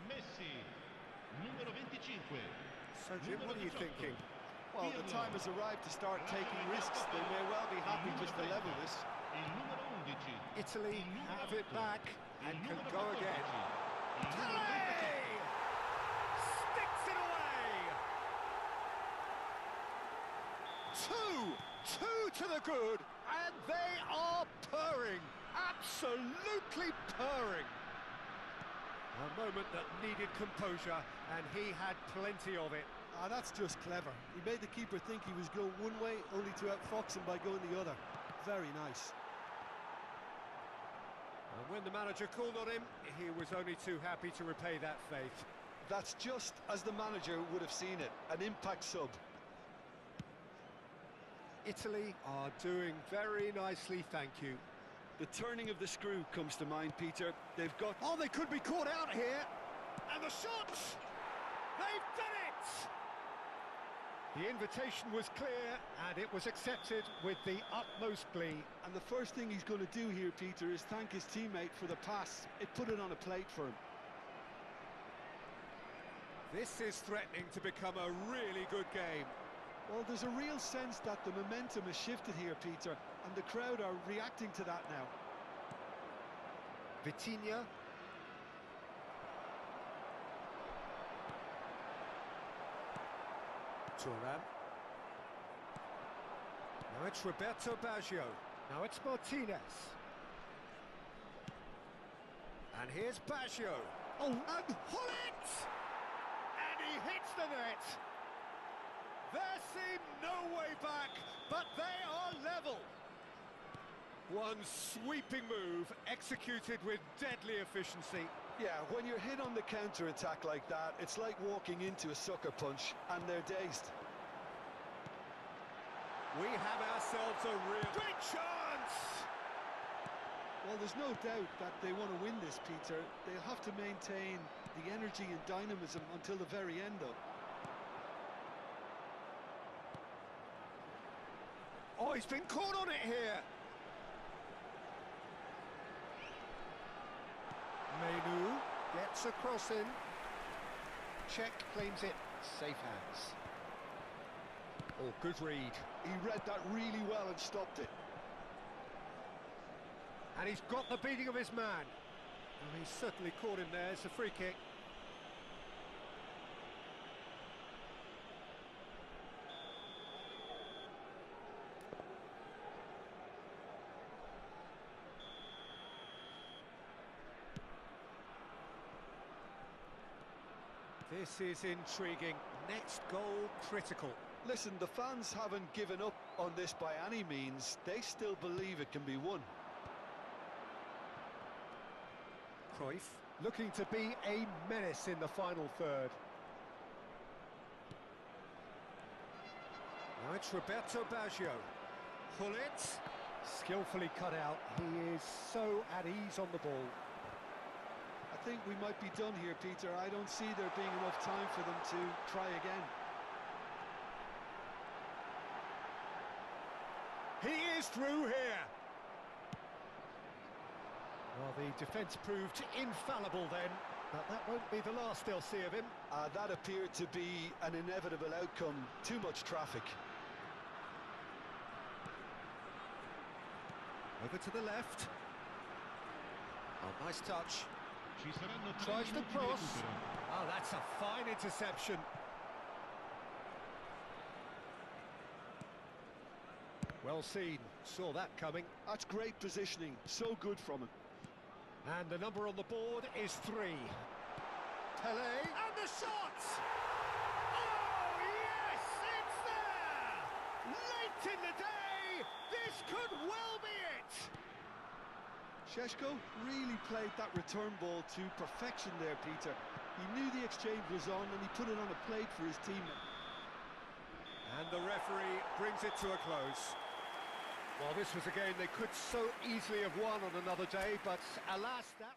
Messi. Numero 25. So Jim, what are you thinking? Well, the time has arrived to start taking risks. They may well be happy just to level this. Il numero 11. Italy have it back and can go again. Tele! Sticks it away! Two to the good, and they are purring, absolutely purring. A moment that needed composure, and he had plenty of it. Ah, that's just clever. He made the keeper think he was going one way, only to outfox him by going the other. Very nice. And when the manager called on him, he was only too happy to repay that faith. That's just as the manager would have seen it, an impact sub. Italy are doing very nicely, thank you. The turning of the screw comes to mind, Peter. They've got... Oh, they could be caught out here. And the shot! They've done it! The invitation was clear, and it was accepted with the utmost glee. And the first thing he's going to do here, Peter, is thank his teammate for the pass. It put it on a plate for him. This is threatening to become a really good game. Well, there's a real sense that the momentum has shifted here, Peter, and the crowd are reacting to that now. Vitinha. Thuram. Now it's Roberto Baggio. Now it's Martinez. And here's Baggio. Oh, and Hullet! And he hits the net. There seemed no way back, but they are level. One sweeping move executed with deadly efficiency. Yeah, when you're hit on the counter-attack like that, it's like walking into a sucker punch, and they're dazed. We have ourselves a real big chance! Well, there's no doubt that they want to win this, Peter. They'll have to maintain the energy and dynamism until the very end, though. Oh, he's been caught on it here. Menu gets a cross in. Czech claims it. Safe hands. Oh, good read. He read that really well and stopped it. And he's got the beating of his man. Well, he's certainly caught him there. It's a free kick. This is intriguing. Next goal critical. Listen, the fans haven't given up on this by any means. They still believe it can be won. Cruyff looking to be a menace in the final third. Now it's Roberto Baggio. Hullet, skillfully cut out. He is so at ease on the ball. I think we might be done here, Peter. I don't see there being enough time for them to try again. He is through here. Well, the defence proved infallible then, but that won't be the last they'll see of him. That appeared to be an inevitable outcome. Too much traffic. Over to the left. Oh, nice touch. Ci saranno 3 Tries the minuti di cross. recupero. Oh, that's a fine interception. Well seen. Saw that coming. That's great positioning. So good from him. And the number on the board is 3. Pele. And the shot! Oh, yes! It's there! Late in the day! This could well be it! Šeško really played that return ball to perfection there, Peter. He knew the exchange was on and he put it on a plate for his teammate. And the referee brings it to a close. Well, this was a game they could so easily have won on another day, but alas, that...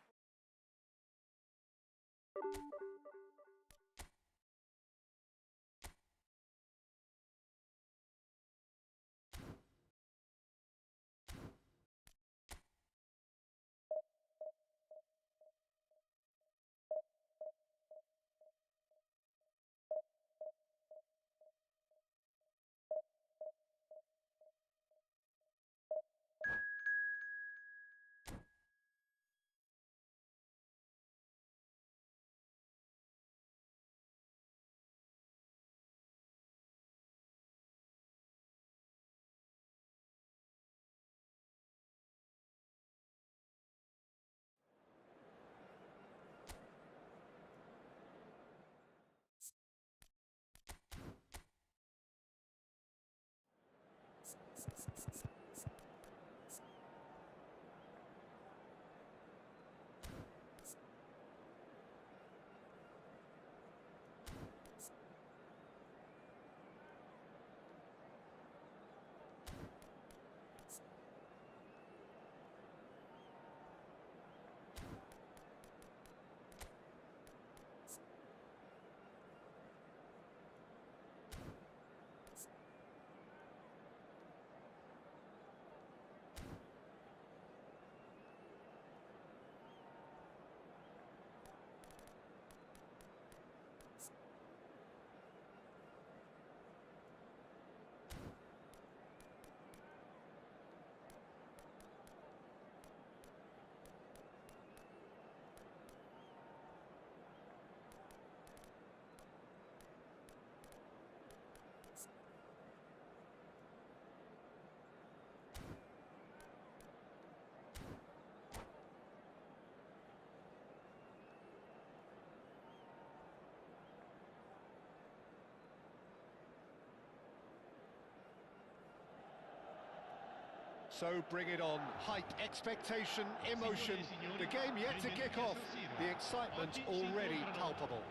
So bring it on. Hype, expectation, emotion. The game yet to kick off. The excitement already palpable.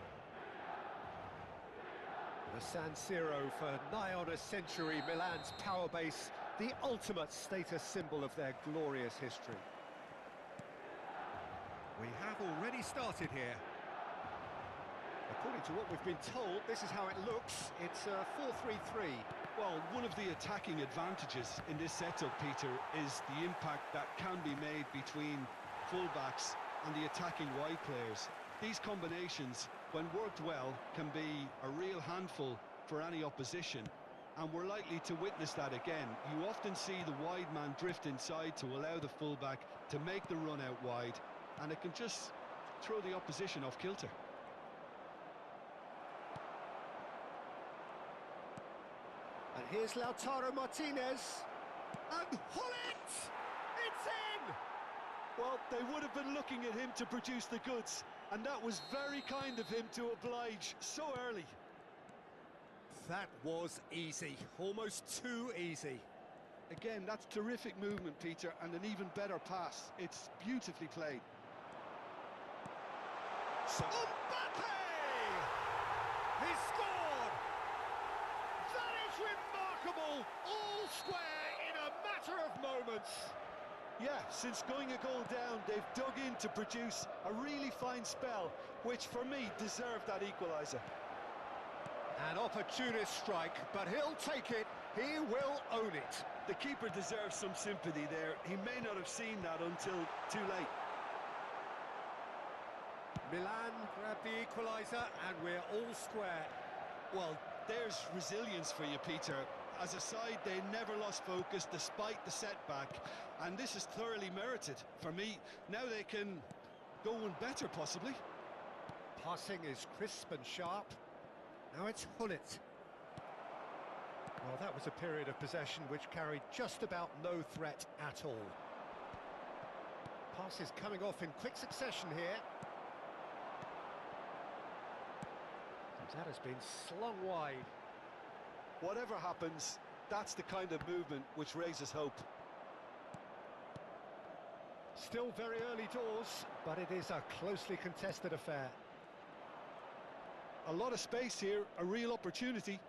The San Siro for nigh on a century, Milan's power base, the ultimate status symbol of their glorious history. We have already started here. According to what we've been told, this is how it looks. It's a 4-3-3. Well, one of the attacking advantages in this setup, Peter, is the impact that can be made between fullbacks and the attacking wide players. These combinations, when worked well, can be a real handful for any opposition, and we're likely to witness that again. You often see the wide man drift inside to allow the fullback to make the run out wide, and it can just throw the opposition off kilter. And here's Lautaro Martinez. And Hullet! It's in! Well, they would have been looking at him to produce the goods, and that was very kind of him to oblige so early. That was easy, almost too easy. Again, that's terrific movement, Peter, and an even better pass. It's beautifully played. So Mbappe! He scored! That is remarkable! All square in a matter of moments. Yeah, since going a goal down, they've dug in to produce a really fine spell, which for me deserved that equaliser. An opportunist strike, but he'll take it. He will own it. The keeper deserves some sympathy there. He may not have seen that until too late. Milan grab the equaliser, and we're all square. Well, there's resilience for you, Peter. As a side, they never lost focus despite the setback, and this is thoroughly merited. For me, now they can go one better, possibly. Passing is crisp and sharp. Now it's Hullet. Well, that was a period of possession which carried just about no threat at all. Passes coming off in quick succession here. That has been slung wide. Whatever happens, that's the kind of movement which raises hope. Still very early doors, but it is a closely contested affair. A lot of space here, a real opportunity.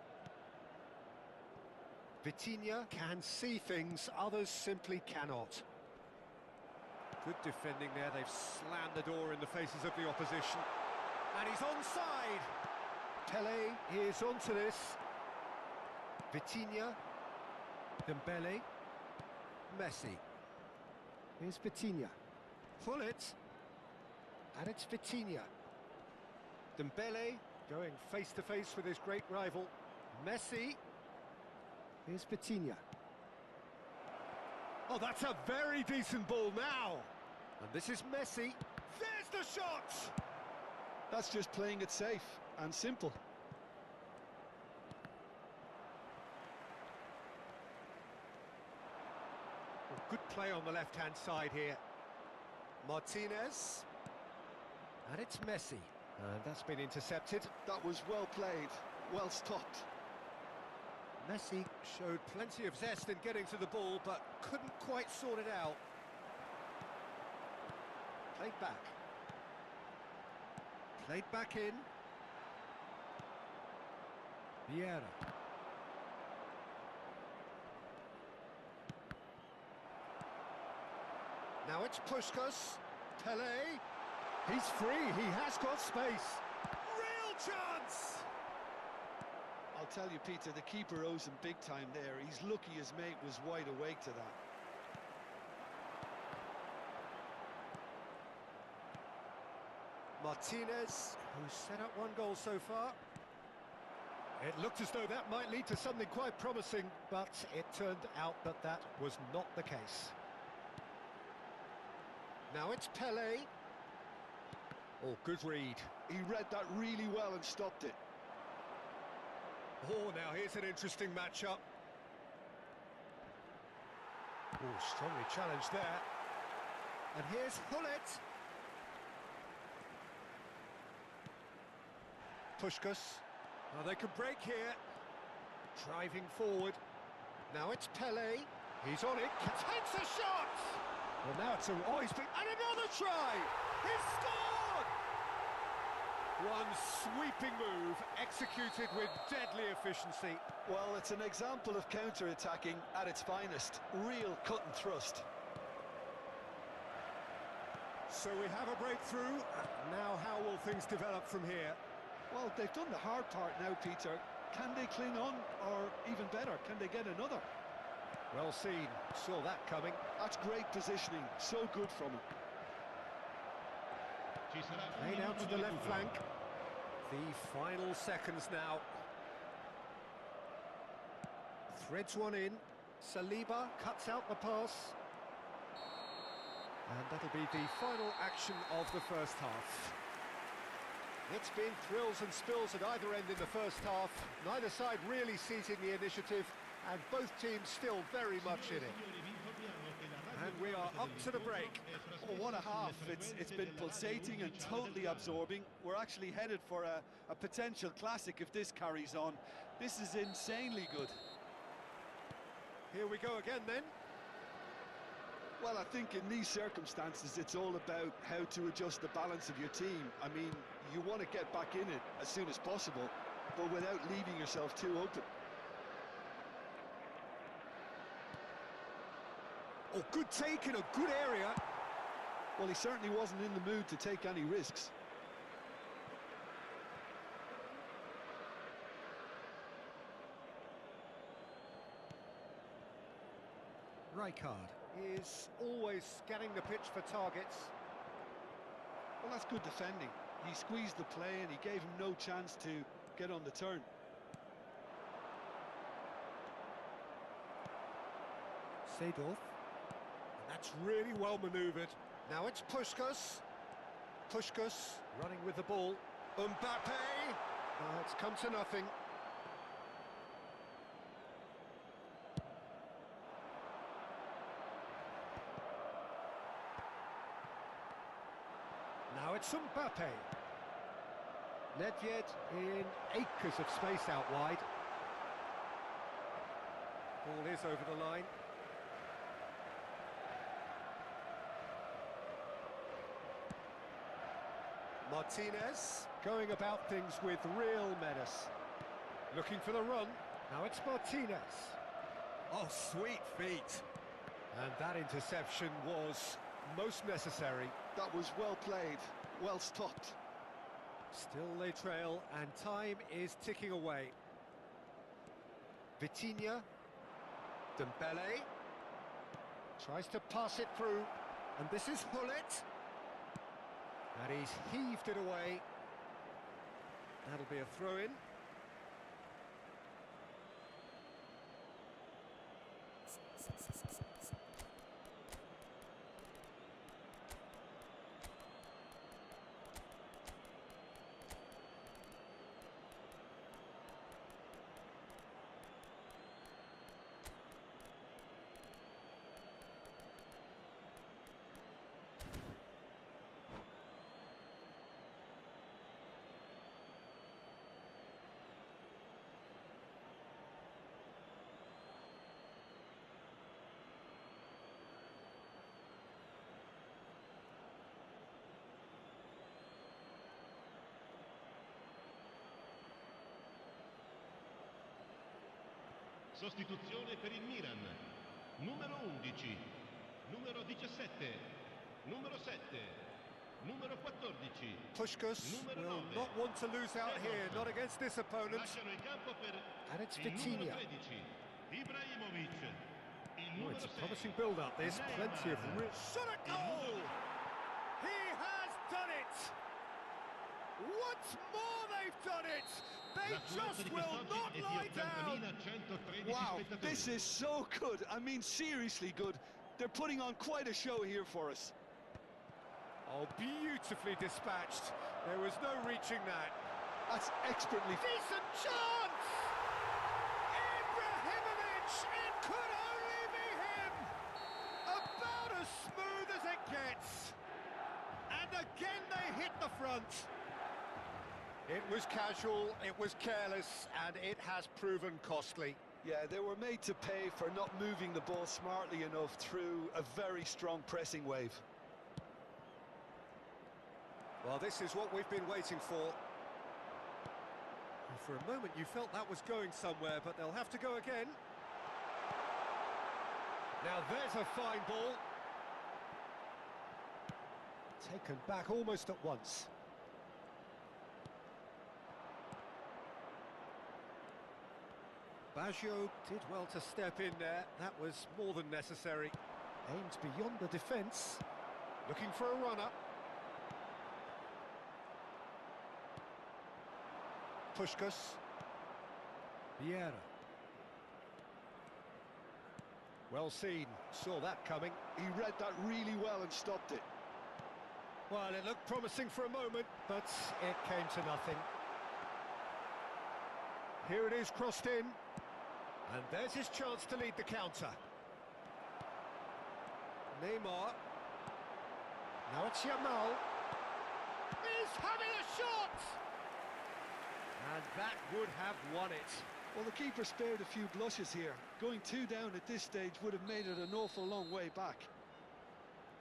Vitinha can see things others simply cannot. Good defending there, they've slammed the door in the faces of the opposition. And he's onside! Pele is onto this. Vitinha. Dembele. Messi. Here's Vitinha. Hullet. And it's Vitinha. Dembele going face-to-face with his great rival. Messi. Here's Vitinha. Oh, that's a very decent ball now. And this is Messi. There's the shot! That's just playing it safe and simple. Well, good play on the left-hand side here. Martinez. And it's Messi. And that's been intercepted. That was well played, well stopped. Messi showed plenty of zest in getting to the ball, but couldn't quite sort it out. Played back. Played back in. Vieira. Now it's Puskas. Pele. He's free, he has got space. Real chance! I'll tell you, Peter, the keeper owes him big time there. He's lucky his mate was wide awake to that. Martinez, who's set up one goal so far. It looked as though that might lead to something quite promising, but it turned out that that was not the case. Now it's Pele. Oh, good read. He read that really well and stopped it. Oh, now here's an interesting matchup. Oh, strongly challenged there. And here's Hullet. Puskas. Oh, they can break here. Driving forward. Now it's Pele. He's on it, takes a shot! Well, now it's a... Oh, he's been... And another try! He's scored! One sweeping move, executed with deadly efficiency. Well, it's an example of counter-attacking at its finest. Real cut and thrust. So we have a breakthrough. Now how will things develop from here? Well, they've done the hard part now, Peter. Can they cling on, or even better, can they get another? Well seen, saw that coming. That's great positioning, so good from him. Played out to the left flank. The final seconds now. Threads one in. Saliba cuts out the pass. And that'll be the final action of the first half. It's been thrills and spills at either end in the first half. Neither side really seizing the initiative, and both teams still very much in it. And we are up to the break. Oh, what a half. It's been pulsating and totally absorbing. We're actually headed for a potential classic if this carries on. This is insanely good. Here we go again then. Well, I think in these circumstances, it's all about how to adjust the balance of your team. I mean, you want to get back in it as soon as possible, but without leaving yourself too open. Oh, good take in a good area. Well, he certainly wasn't in the mood to take any risks. Rijkaard is always scanning the pitch for targets. Well, that's good defending. He squeezed the play and he gave him no chance to get on the turn. Seedorf. That's really well manoeuvred. Now it's Puskás. Puskás running with the ball. Mbappe! It's come to nothing. Now it's Mbappe. Nedved in acres of space out wide. Ball is over the line. Martinez going about things with real menace. Looking for the run. Now it's Martinez. Oh, sweet feet. And that interception was most necessary. That was well played, well stopped. Still they trail, and time is ticking away. Vitinha. Dembele. Tries to pass it through, and this is Hullet. And he's heaved it away. That'll be a throw-in. Sostituzione per il Milan. Numero 11, numero 17, numero 7, numero 14. Puskás will not want to lose out here, not against this opponent. Lasciano il campo per And it's il numero Vitinha. 13, Ibrahimovic. Il Oh, numero it's a 6, promising build-up, this. Plenty of... Shot a goal! He has done it! Once more they've done it! They just will not lie down! Wow, this is so good. I mean, seriously good. They're putting on quite a show here for us. Oh, beautifully dispatched. There was no reaching that. That's expertly... Decent chance! Ibrahimovic! It could only be him! About as smooth as it gets. And again they hit the front. It was casual, it was careless, and it has proven costly. Yeah, they were made to pay for not moving the ball smartly enough through a very strong pressing wave. Well, this is what we've been waiting for. For a moment you felt that was going somewhere, but they'll have to go again. Now there's a fine ball. Taken back almost at once. Baggio did well to step in there. That was more than necessary. Aimed beyond the defence. Looking for a runner. Puskas. Vieira. Well seen, saw that coming. He read that really well and stopped it. Well, it looked promising for a moment, but it came to nothing. Here it is, crossed in. And there's his chance to lead the counter. Neymar. Now it's Yamal. He's having a shot! And that would have won it. Well, the keeper spared a few blushes here. Going 2 down at this stage would have made it an awful long way back.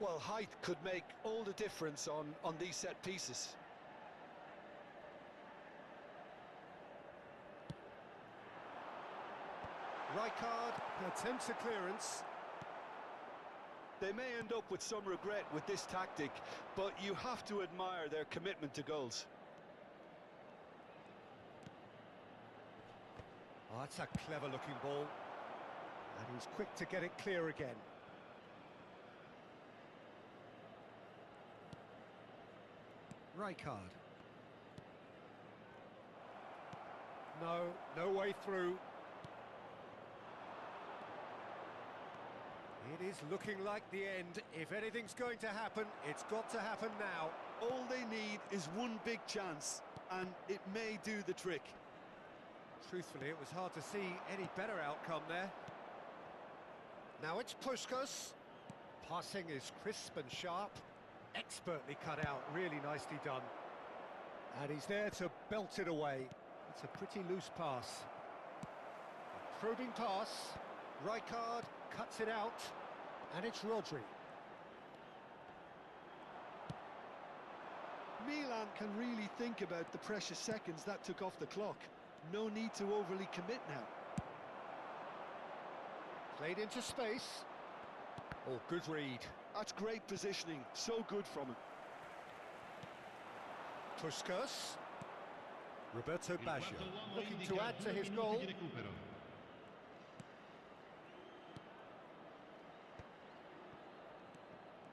Well, height could make all the difference on these set pieces. Rijkaard attempts a clearance. They may end up with some regret with this tactic, but you have to admire their commitment to goals. Oh, that's a clever-looking ball. And he's quick to get it clear again. Rijkaard. No way through. It is looking like the end. If anything's going to happen, it's got to happen now. All they need is one big chance, and it may do the trick. Truthfully, it was hard to see any better outcome there. Now it's Puskas. Passing is crisp and sharp. Expertly cut out, really nicely done. And he's there to belt it away. It's a pretty loose pass. A probing pass. Rijkaard cuts it out. And it's Rodri. Milan can really think about the precious seconds that took off the clock. No need to overly commit now. Played into space. Oh, good read. That's great positioning. So good from him. Puskas. Roberto Baggio looking to add to his goal.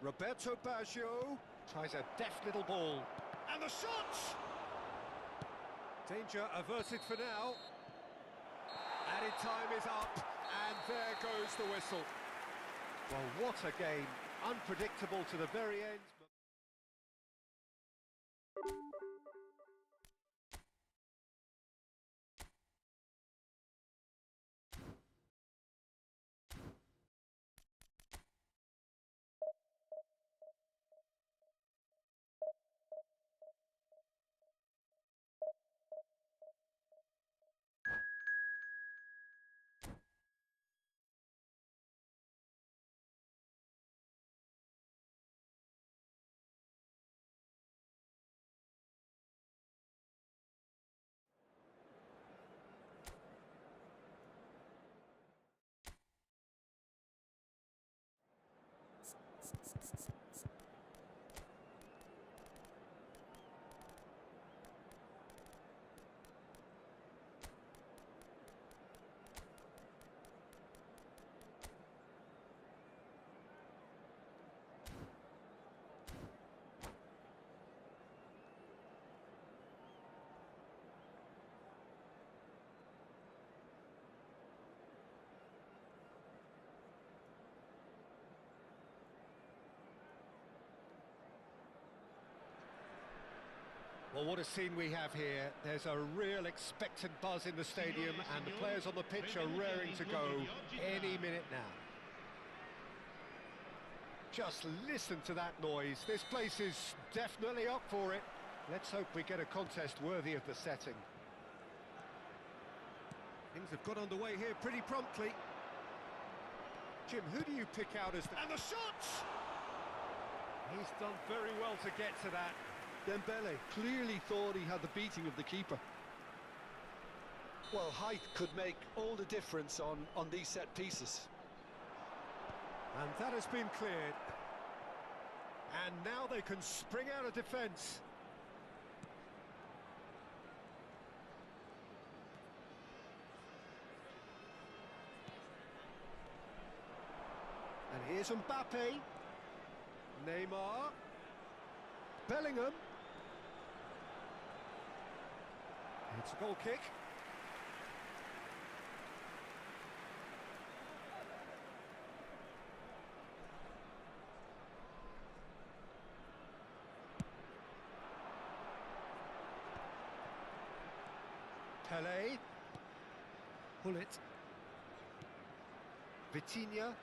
Roberto Baggio tries a deft little ball. And the shot! Danger averted for now. Added time is up, and there goes the whistle. Well, what a game. Unpredictable to the very end. Well, what a scene we have here. There's a real expectant buzz in the stadium, and the players on the pitch are raring to go any minute now. Just listen to that noise. This place is definitely up for it. Let's hope we get a contest worthy of the setting. Things have got underway here pretty promptly. Jim, who do you pick out as the... And the shots! He's done very well to get to that. Dembele clearly thought he had the beating of the keeper. Well, height could make all the difference on these set pieces. And that has been cleared. And now they can spring out of defence. And here's Mbappe. Neymar. Bellingham. It's a goal kick. Pele. Pull it. Vitinha.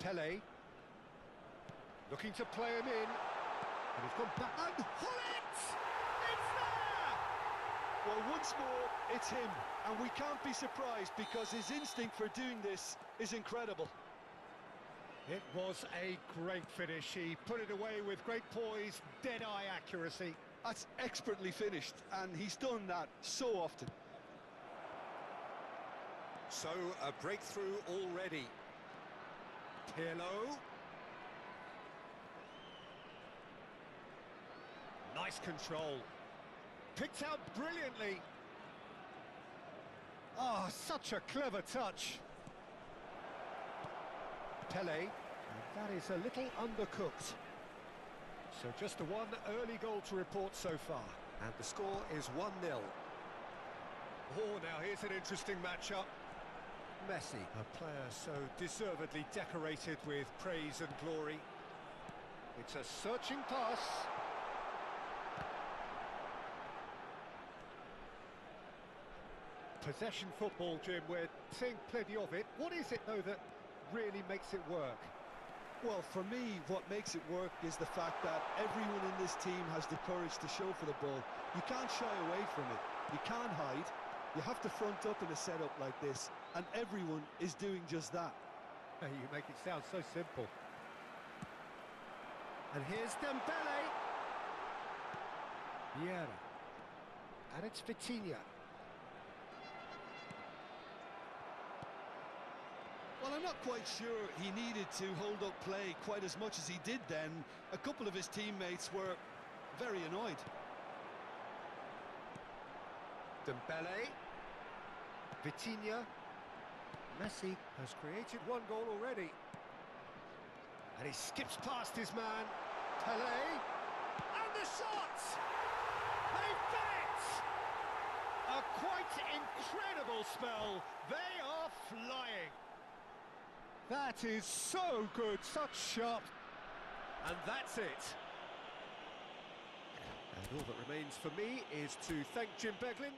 Pele. Looking to play him in. And he's gone back. And Hullet! It's there! Well, once more, it's him. And we can't be surprised because his instinct for doing this is incredible. It was a great finish. He put it away with great poise, dead-eye accuracy. That's expertly finished, and he's done that so often. So, a breakthrough already. Pirlo. Nice control. Picked out brilliantly. Oh, such a clever touch. Pele, and that is a little undercooked. So just the one early goal to report so far, and the score is 1-0. Oh, now here's an interesting matchup. Messi, a player so deservedly decorated with praise and glory. It's a searching pass. Possession football, Jim, we're seeing plenty of it. What is it, though, that really makes it work? Well, for me, what makes it work is the fact that everyone in this team has the courage to show for the ball. You can't shy away from it. You can't hide. You have to front up in a setup like this, and everyone is doing just that. Hey, you make it sound so simple. And here's Dembele. Vieira. And it's Vitinha. Well, I'm not quite sure he needed to hold up play quite as much as he did then. A couple of his teammates were very annoyed. Dembele. Vitinha. Messi has created one goal already. And he skips past his man. Pele. And the shot! They've done it! A quite incredible spell. They are flying. That is so good, such sharp. And that's it. And all that remains for me is to thank Jim Beglin.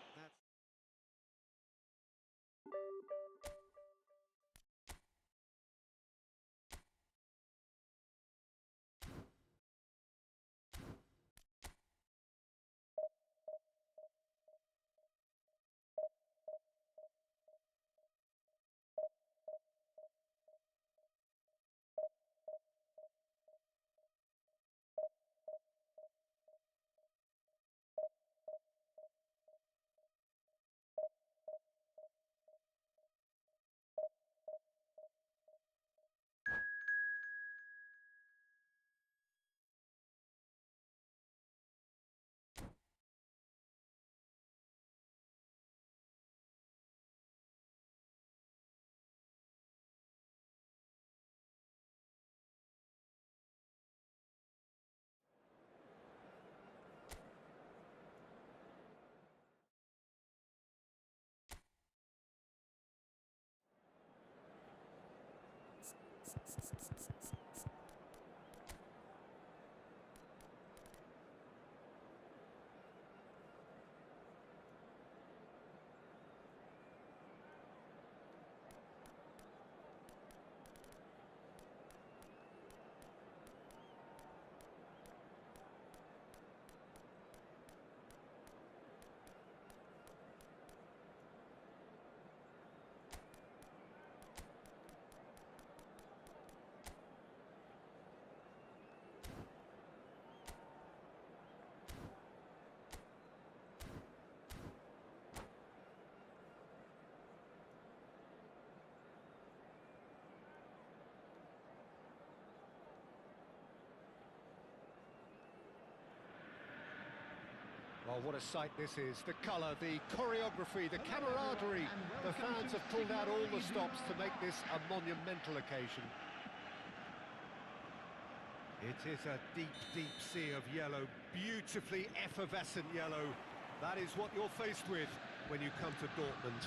Oh, what a sight this is. The colour, the choreography, the camaraderie. The fans have pulled out all the stops to make this a monumental occasion. It is a deep, deep sea of yellow, beautifully effervescent yellow. That is what you're faced with when you come to Dortmund.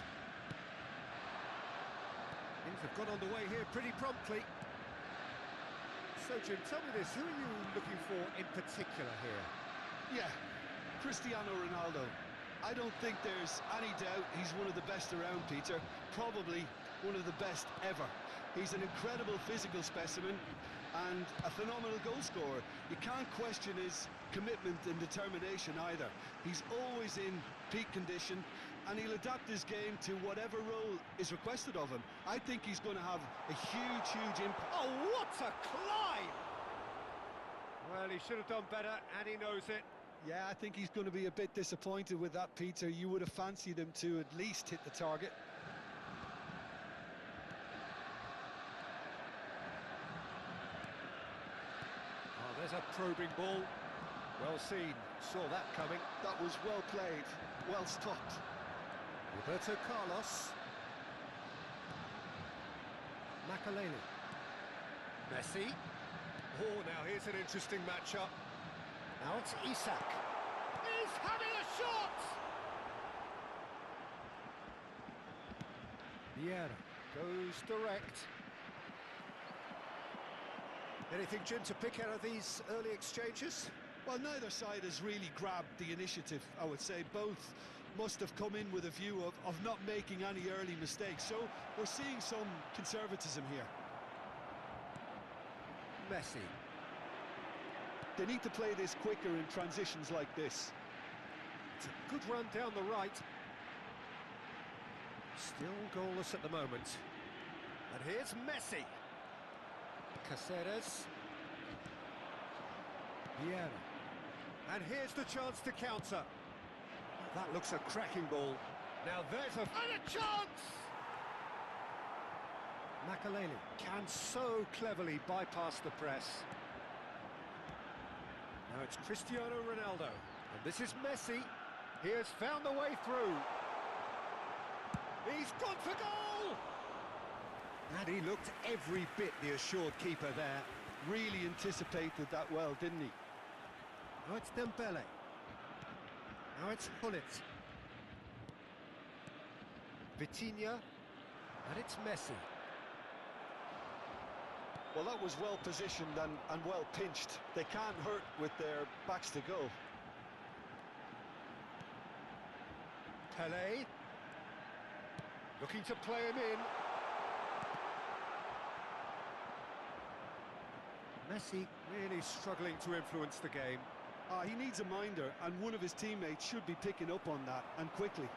Things have got underway here pretty promptly. So, Jim, tell me this, who are you looking for in particular here? Yeah, Cristiano Ronaldo. I don't think there's any doubt he's one of the best around, Peter. Probably one of the best ever. He's an incredible physical specimen and a phenomenal goal scorer. You can't question his commitment and determination either. He's always in peak condition and he'll adapt his game to whatever role is requested of him. I think he's going to have a huge, huge impact. Oh, what a climb! Well, he should have done better, and he knows it. Yeah, I think he's going to be a bit disappointed with that, Peter. You would have fancied him to at least hit the target. Oh, there's a probing ball. Well seen. Saw that coming. That was well played, well stopped. Roberto Carlos. Makaleli. Messi. Oh, now here's an interesting matchup. Now it's Isak. He's having a shot! Vieira goes direct. Anything, Jim, to pick out of these early exchanges? Well, neither side has really grabbed the initiative, I would say. Both must have come in with a view of not making any early mistakes. So we're seeing some conservatism here. Messi. They need to play this quicker in transitions like this. It's a good run down the right. Still goalless at the moment. And here's Messi. Caceres. Vieira. And here's the chance to counter. That looks a cracking ball. Now there's and a chance! Makaleli can so cleverly bypass the press. Now it's Cristiano Ronaldo. And this is Messi. He has found the way through. He's gone for goal! And he looked every bit the assured keeper there. Really anticipated that well, didn't he? Now it's Dembele. Now it's Hullet. Vitinha. And it's Messi. Well, that was well positioned and well pinched. They can't hurt with their backs to go. Pelé. Looking to play him in. Messi really struggling to influence the game. He needs a minder, and one of his teammates should be picking up on that, and quickly.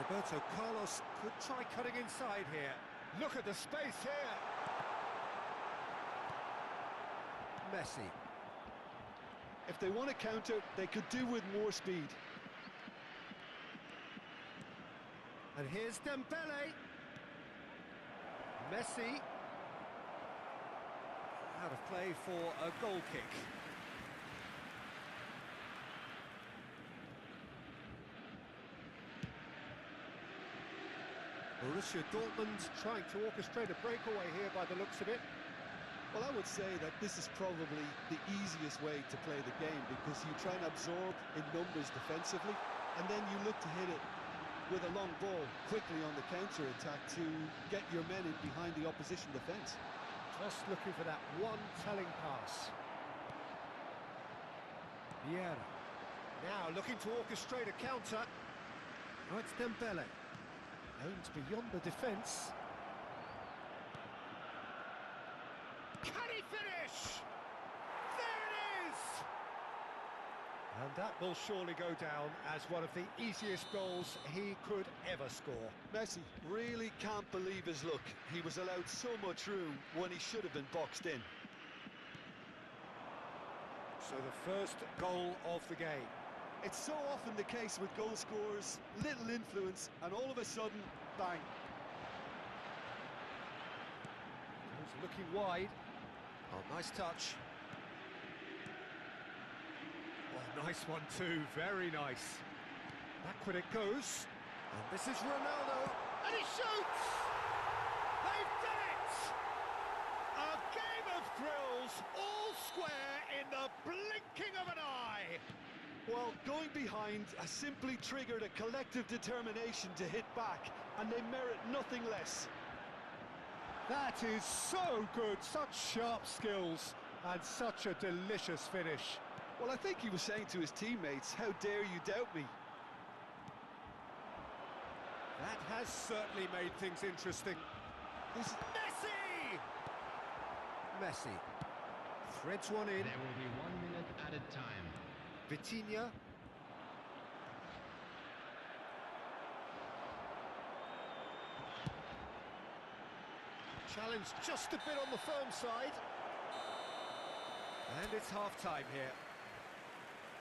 Roberto Carlos could try cutting inside here. Look at the space here. Messi. If they want to counter, they could do with more speed. And here's Dembele. Messi. Out of play for a goal kick. Borussia Dortmund trying to orchestrate a breakaway here by the looks of it. Well, I would say that this is probably the easiest way to play the game, because you try and absorb in numbers defensively, and then you look to hit it with a long ball quickly on the counter-attack to get your men in behind the opposition defence. Just looking for that one telling pass. Vieira. Now looking to orchestrate a counter. Oh, it's Dembele. Aims beyond the defence. Can he finish? There it is! And that will surely go down as one of the easiest goals he could ever score. Messi really can't believe his luck. He was allowed so much room when he should have been boxed in. So the first goal of the game. It's so often the case with goal scorers, little influence, and all of a sudden, bang. He's looking wide. Oh, nice touch. Oh, nice one too, very nice. Backward it goes. And this is Ronaldo. And he shoots! They've done it! A game of thrills, all square in the blinking of an eye. Well, going behind has simply triggered a collective determination to hit back, and they merit nothing less. That is so good, such sharp skills, and such a delicious finish. Well, I think he was saying to his teammates, how dare you doubt me? That has certainly made things interesting. This is Messi! Messi threads one in. There will be 1 minute added time. Vitinha. Challenge just a bit on the firm side. And it's half-time here.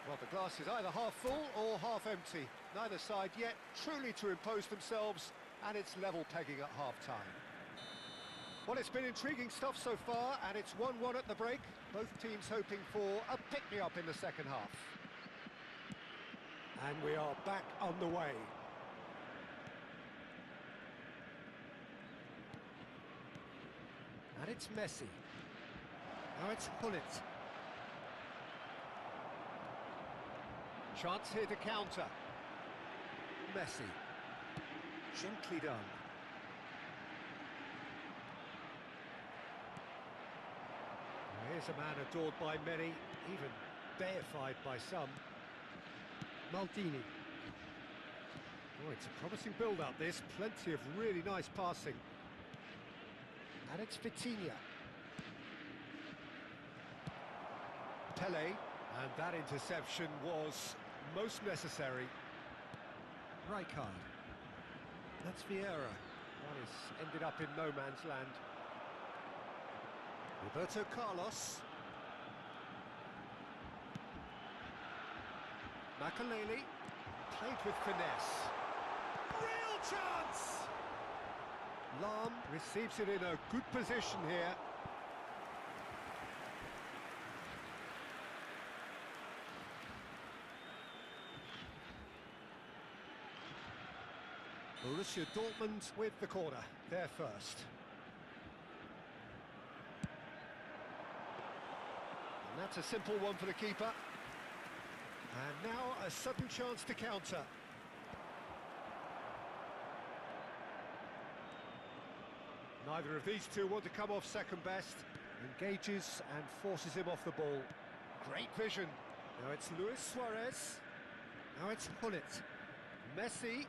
Well, the glass is either half full or half empty. Neither side yet truly to impose themselves, and it's level pegging at half-time. Well, it's been intriguing stuff so far, and it's 1-1 at the break. Both teams hoping for a pick-me-up in the second half. And we are back on the way. And it's Messi. Now it's Hullet. Chance here to counter. Messi. Gently done. Here's a man adored by many, even deified by some. Maldini. Oh, it's a promising build-up, this. Plenty of really nice passing. And it's Vitinha. Pele, and that interception was most necessary. Rijkaard. That's Vieira. That has ended up in no man's land. Roberto Carlos. Makaleli. Played with finesse. Real chance! Lahm receives it in a good position here. Borussia Dortmund with the corner, there first. And that's a simple one for the keeper. And now a sudden chance to counter. Neither of these two want to come off second best. Engages and forces him off the ball. Great vision. Now it's Luis Suarez. Now it's Hullet. Messi.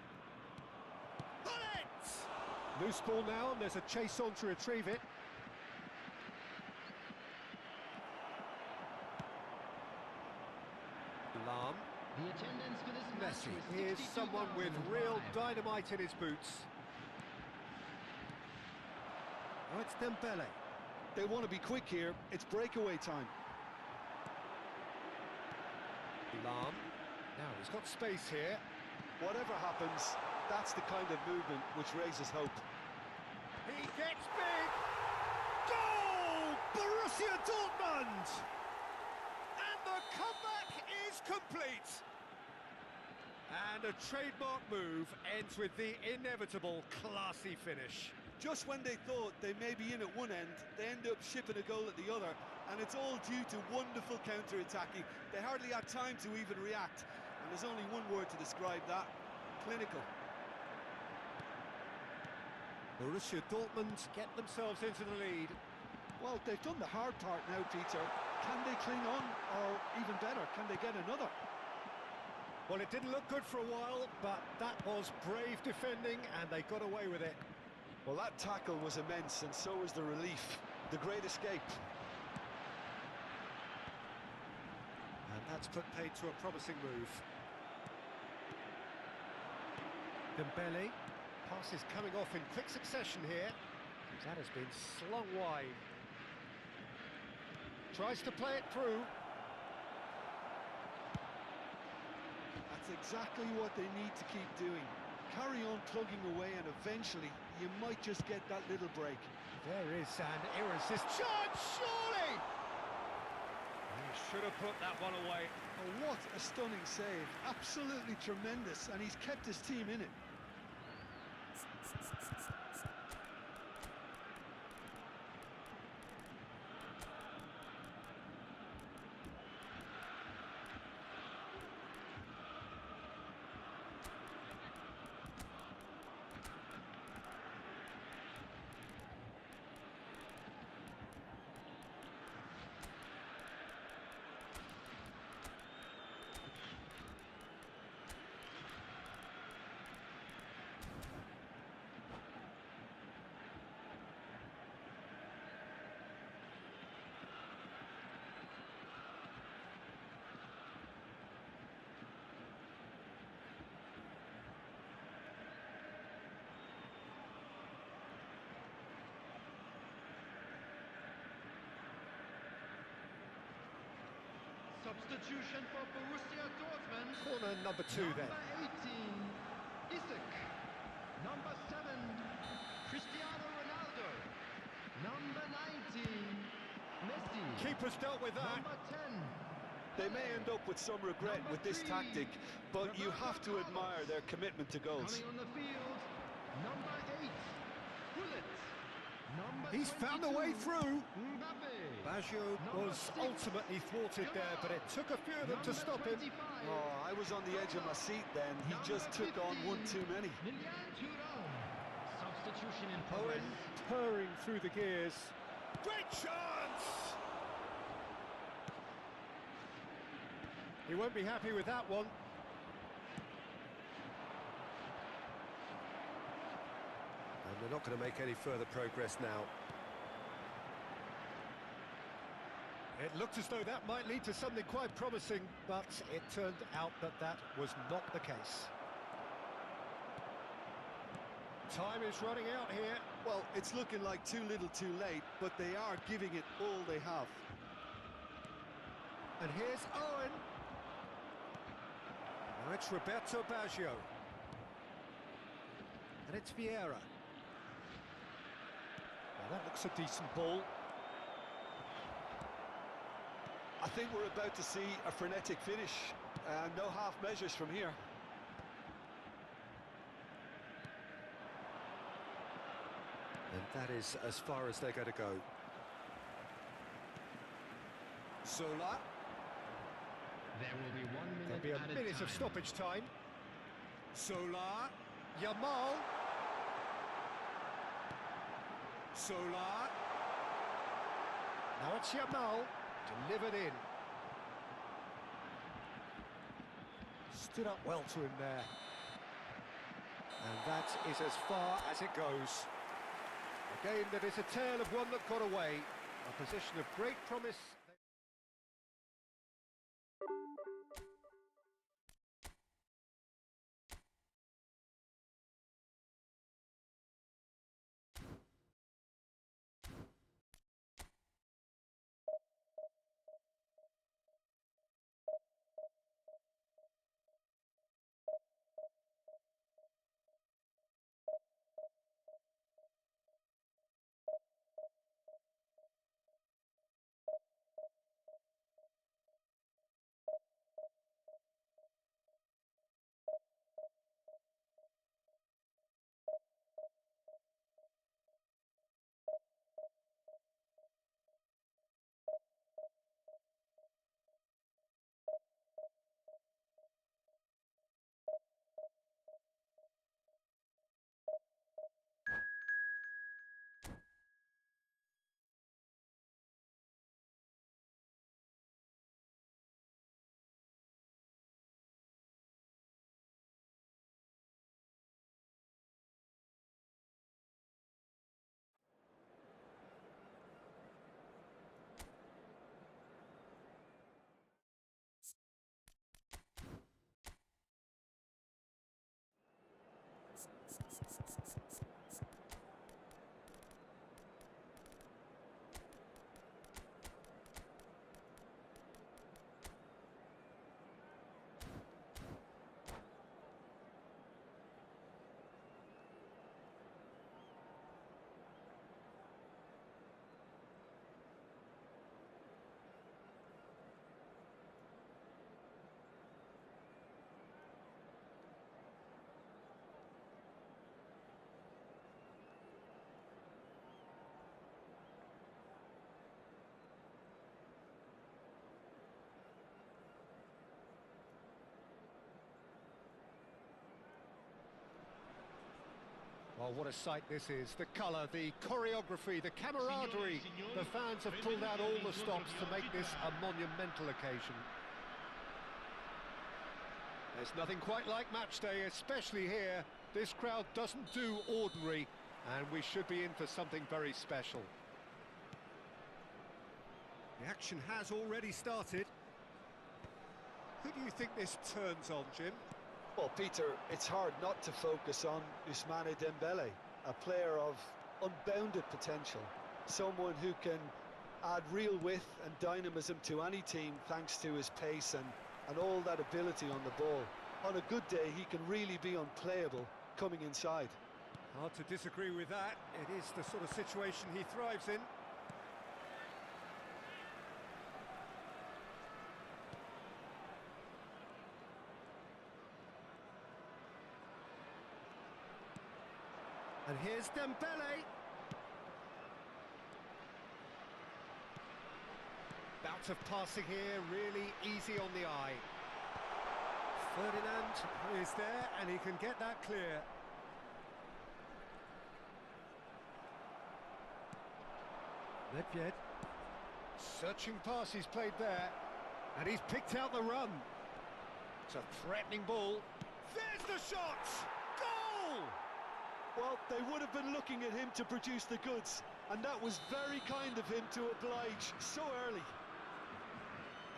Hullet! Loose ball now, and there's a chase on to retrieve it. Lahm. The attendance for this match Messi. is Here's someone with real 62,005. dynamite in his boots. Oh, it's Dembele. They want to be quick here. It's breakaway time. Lahm. Now he's got space here. Whatever happens, that's the kind of movement which raises hope. He gets big. Goal! Borussia Dortmund! And the comeback is complete. And a trademark move ends with the inevitable classy finish. Just when they thought they may be in at one end, they end up shipping a goal at the other, and it's all due to wonderful counter-attacking. They hardly had time to even react, and there's only one word to describe that: clinical. Borussia Dortmund get themselves into the lead. Well, they've done the hard part now, Peter. Can they cling on, or even better, can they get another? Well, it didn't look good for a while, but that was brave defending, and they got away with it. Well, that tackle was immense, and so was the relief. The great escape. And that's put paid to a promising move. Dembele. Pass is coming off in quick succession here. That has been slung wide. Tries to play it through. That's exactly what they need to keep doing. Carry on plugging away, and eventually you might just get that little break. There is an irresistible chance, surely! He should have put that one away. Oh, what a stunning save. Absolutely tremendous, and he's kept his team in it. Substitution for Borussia Dortmund. Corner number 2 then. Number 18, Isaac. Number 7, Cristiano Ronaldo. Number 19, Messi. Keeper's dealt with that. Number 10. They may end up with some regret with this tactic, but you have to admire their commitment to goals. Coming on the field, number 8, Bullet. Number He's 22, found a way through. Mbappe. Baggio Number was 6, ultimately thwarted there, but it took a few of them to Number stop him. 25, Oh, I was on the edge of my seat then. He just took on one too many. Lilian Thuram. Substitution in Owen progress. purring through the gears. Great chance! He won't be happy with that one. And they're not going to make any further progress now. It looked as though that might lead to something quite promising, but it turned out that that was not the case. Time is running out here. Well, it's looking like too little too late, but they are giving it all they have. And here's Owen. Now it's Roberto Baggio. And it's Vieira. Well, that looks a decent ball. I think we're about to see a frenetic finish. No half measures from here. And that is as far as they're going to go. Zola. There will be 1 minute There'll be a minute time. of stoppage time. Zola. Yamal. Zola. Now it's Yamal. Delivered in. Stood up well to him there. And that is as far as it goes. A game that is a tale of one that got away. A position of great promise. Oh, what a sight this is. The colour, the choreography, the camaraderie. The fans have pulled out all the stops to make this a monumental occasion. There's nothing quite like match day, especially here. This crowd doesn't do ordinary, and we should be in for something very special. The action has already started. Who do you think this turns on, Jim? Well, Peter, it's hard not to focus on Ousmane Dembele, a player of unbounded potential, someone who can add real width and dynamism to any team thanks to his pace and all that ability on the ball. On a good day, he can really be unplayable coming inside. Hard to disagree with that. It is the sort of situation he thrives in. And here's Dembele. Bout of passing here, really easy on the eye. Ferdinand is there, and he can get that clear. Nedved. Searching pass he's played there, and he's picked out the run. It's a threatening ball. There's the shot! Goal! Well, they would have been looking at him to produce the goods, and that was very kind of him to oblige so early.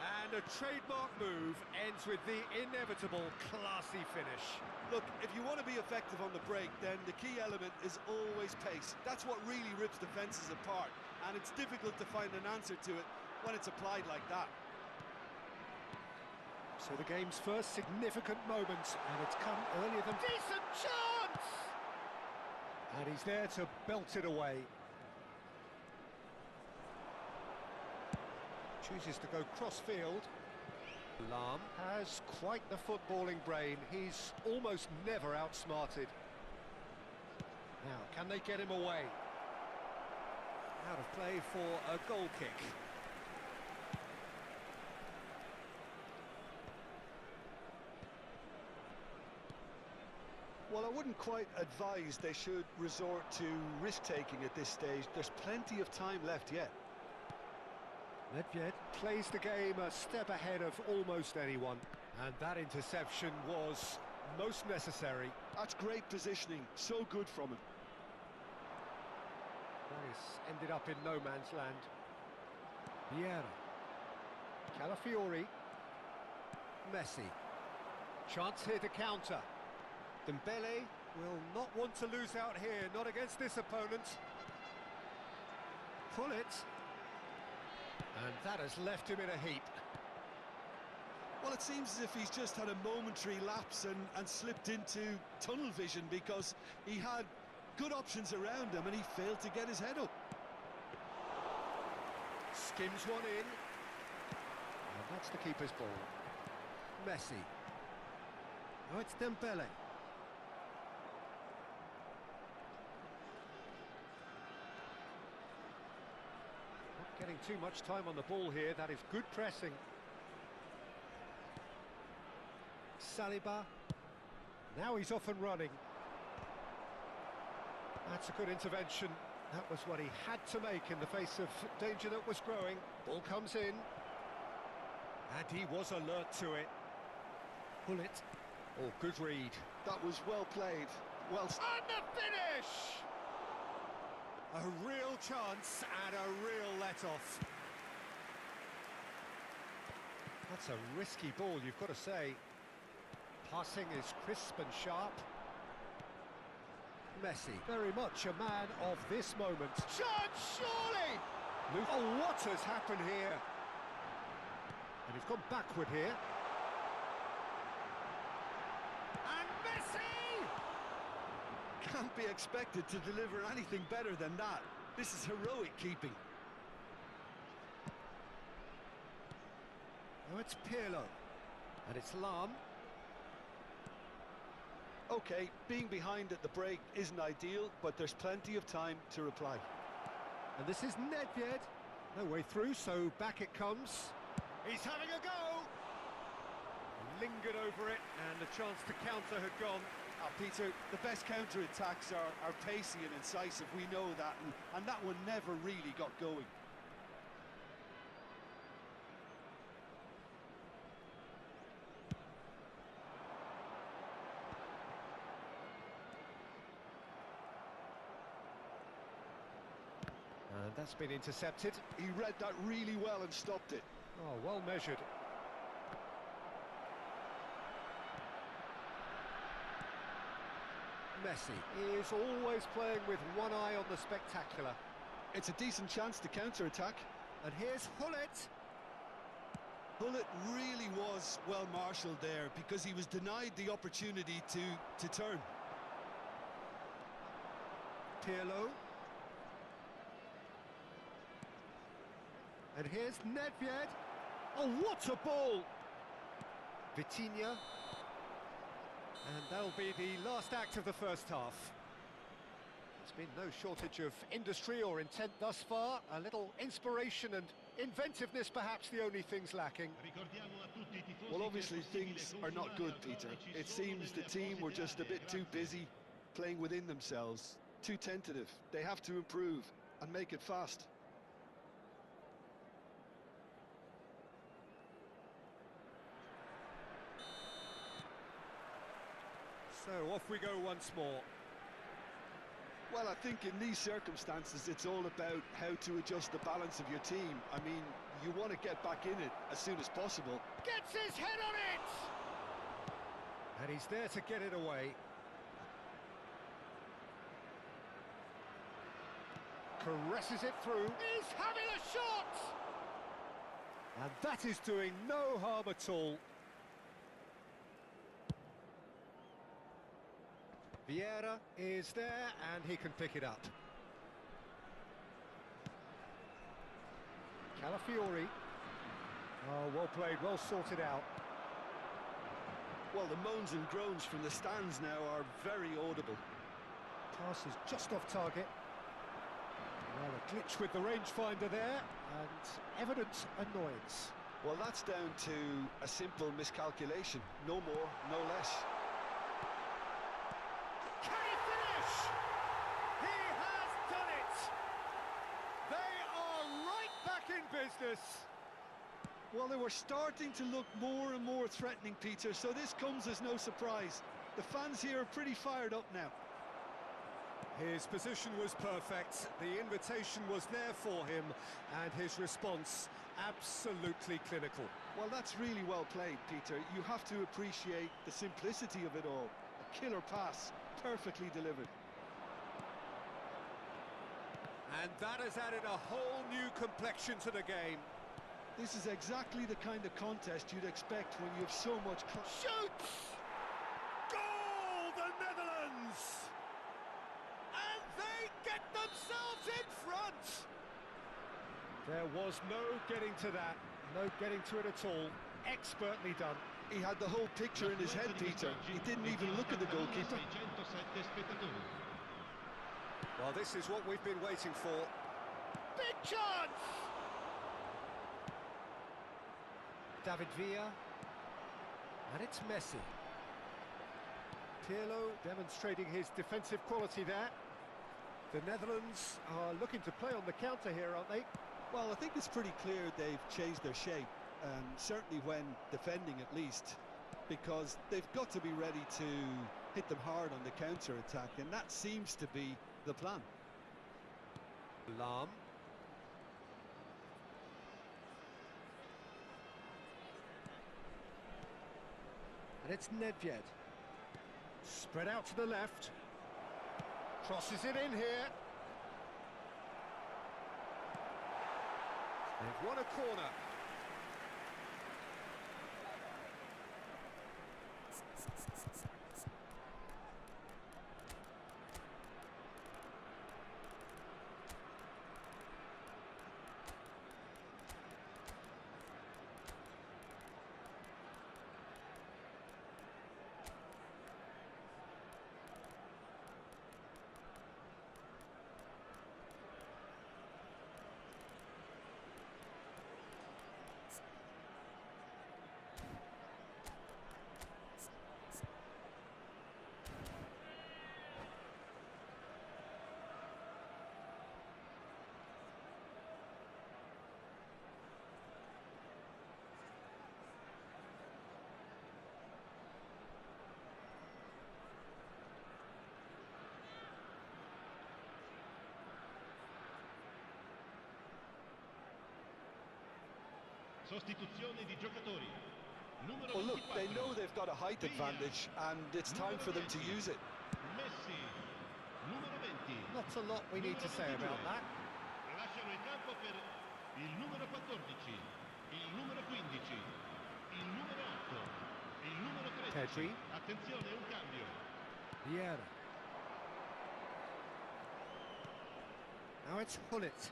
And a trademark move ends with the inevitable classy finish. Look, if you want to be effective on the break, then the key element is always pace. That's what really rips defences apart, and it's difficult to find an answer to it when it's applied like that. So the game's first significant moment, and it's come earlier than... Decent chance! And he's there to belt it away. Chooses to go cross-field. Lahm has quite the footballing brain. He's almost never outsmarted. Now, can they get him away? Out of play for a goal kick. Well, I wouldn't quite advise they should resort to risk-taking at this stage. There's plenty of time left yet. Nedved plays the game a step ahead of almost anyone, and that interception was most necessary. That's great positioning, so good from him. Nice, ended up in no man's land. Vieira. Calafiori. Messi. Chance here to counter. Dembele will not want to lose out here, not against this opponent. Pull it. And that has left him in a heap. Well, it seems as if he's just had a momentary lapse and slipped into tunnel vision, because he had good options around him and he failed to get his head up. Skims one in. And that's the keeper's ball. Messi. Oh, it's Dembele. Getting too much time on the ball here. That is good pressing. Saliba. Now he's off and running. That's a good intervention. That was what he had to make in the face of danger that was growing. Ball comes in. And he was alert to it. Pull it. Oh, good read. That was well played. Well... And the finish! A real chance and a real let-off. That's a risky ball, you've got to say. Passing is crisp and sharp. Messi, very much a man of this moment. Chance, surely! Oh, what has happened here? And he's gone backward here. And Messi! Can't be expected to deliver anything better than that. This is heroic keeping. Now it's Pirlo. And it's Lahm. Okay, being behind at the break isn't ideal, but there's plenty of time to reply. And this is Nedved. No way through, so back it comes. He's having a go! Lingered over it, and the chance to counter had gone. Peter, the best counter-attacks are pacey and incisive, we know that, and that one never really got going. And that's been intercepted. He read that really well and stopped it. Oh, well measured. Messi is always playing with one eye on the spectacular. It's a decent chance to counter-attack. And here's Hullet. Hullet really was well marshalled there because he was denied the opportunity to turn. Pirlo. And here's Nedved. Oh, what a ball! Vitinha. And that'll be the last act of the first half. There's been no shortage of industry or intent thus far. A little inspiration and inventiveness, perhaps the only things lacking. Well, obviously things are not good, Peter. It seems the team were just a bit too busy playing within themselves, too tentative. They have to improve and make it fast. So off we go once more. Well, I think in these circumstances it's all about how to adjust the balance of your team. I mean, you want to get back in it as soon as possible. Gets his head on it! And he's there to get it away. Caresses it through. He's having a shot! And that is doing no harm at all. Vieira is there, and he can pick it up. Calafiori. Oh, well played, well sorted out. Well, the moans and groans from the stands now are very audible. Pass is just off target. Well, a glitch with the rangefinder there, and evident annoyance. Well, that's down to a simple miscalculation. No more, no less. Can he finish? He has done it! They are right back in business. Well, they were starting to look more and more threatening, Peter, so this comes as no surprise. The fans here are pretty fired up now. His position was perfect, the invitation was there for him, and his response absolutely clinical. Well, that's really well played, Peter. You have to appreciate the simplicity of it all. A killer pass, perfectly delivered. And that has added a whole new complexion to the game. This is exactly the kind of contest you'd expect when you have so much... Shoots! Goal, the Netherlands! And they get themselves in front! There was no getting to that, no getting to it at all. Expertly done. He had the whole picture in his head, Peter. He didn't even look at the goalkeeper. Well, this is what we've been waiting for. Big chance! David Villa. And it's Messi. Pirlo demonstrating his defensive quality there. The Netherlands are looking to play on the counter here, aren't they? Well, I think it's pretty clear they've changed their shape, certainly when defending at least, because they've got to be ready to hit them hard on the counter-attack, and that seems to be the plan. Lahm. And it's Nedved. Spread out to the left. Crosses it in here. They've won a corner. Sostituzione di giocatori. Numero Well, look, they 24. know they've got a height advantage, and it's time for them to use it. Messi. Numero 20. Not a lot we need to say about that. Lasciano il campo per il numero 14, il numero 15, il numero 8, il numero 13. Pedri. Attenzione, un cambio. Vieira. Now it's Hullet.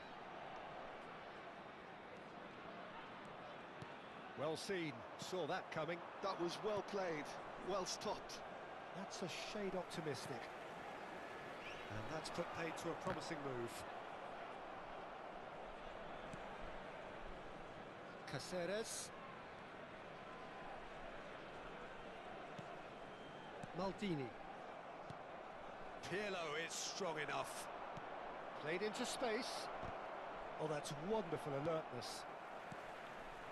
Well seen, saw that coming. That was well played, well stopped. That's a shade optimistic. And that's put paid to a promising move. Caceres. Maldini. Pirlo is strong enough. Played into space. Oh, that's wonderful alertness.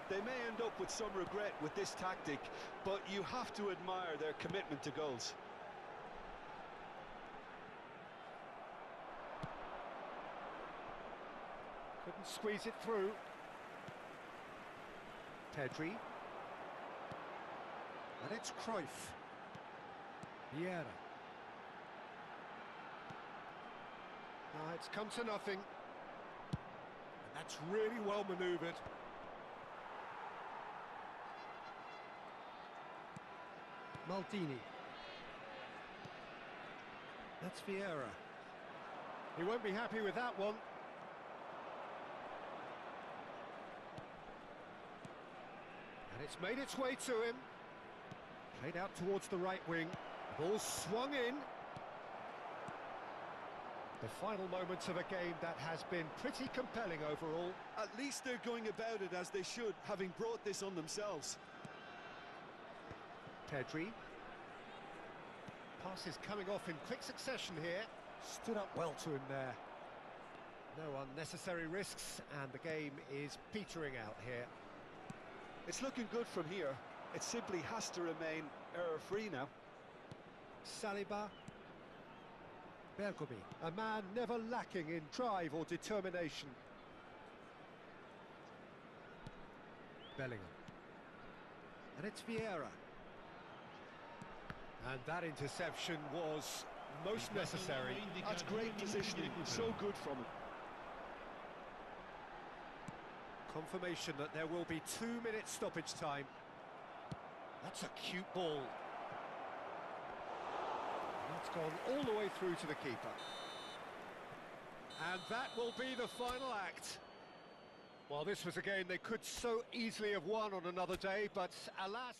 They may end up with some regret with this tactic, but you have to admire their commitment to goals. Couldn't squeeze it through. Pedri. And it's Cruyff. Vieira. Now it's come to nothing. And that's really well manoeuvred. Maldini. That's Vieira. He won't be happy with that one. And it's made its way to him. Played out towards the right wing. Ball swung in. The final moments of a game that has been pretty compelling overall. At least they're going about it as they should, having brought this on themselves. Pedri. Pass is coming off in quick succession here. Stood up well to him there. No unnecessary risks, and the game is petering out here. It's looking good from here. It simply has to remain error-free now. Saliba. Bergomi, a man never lacking in drive or determination. Bellingham. And it's Vieira. And that interception was most necessary. That's great positioning, so good from him. Confirmation that there will be 2 minutes stoppage time. That's a cute ball. That's gone all the way through to the keeper. And that will be the final act. Well, this was a game they could so easily have won on another day, but alas...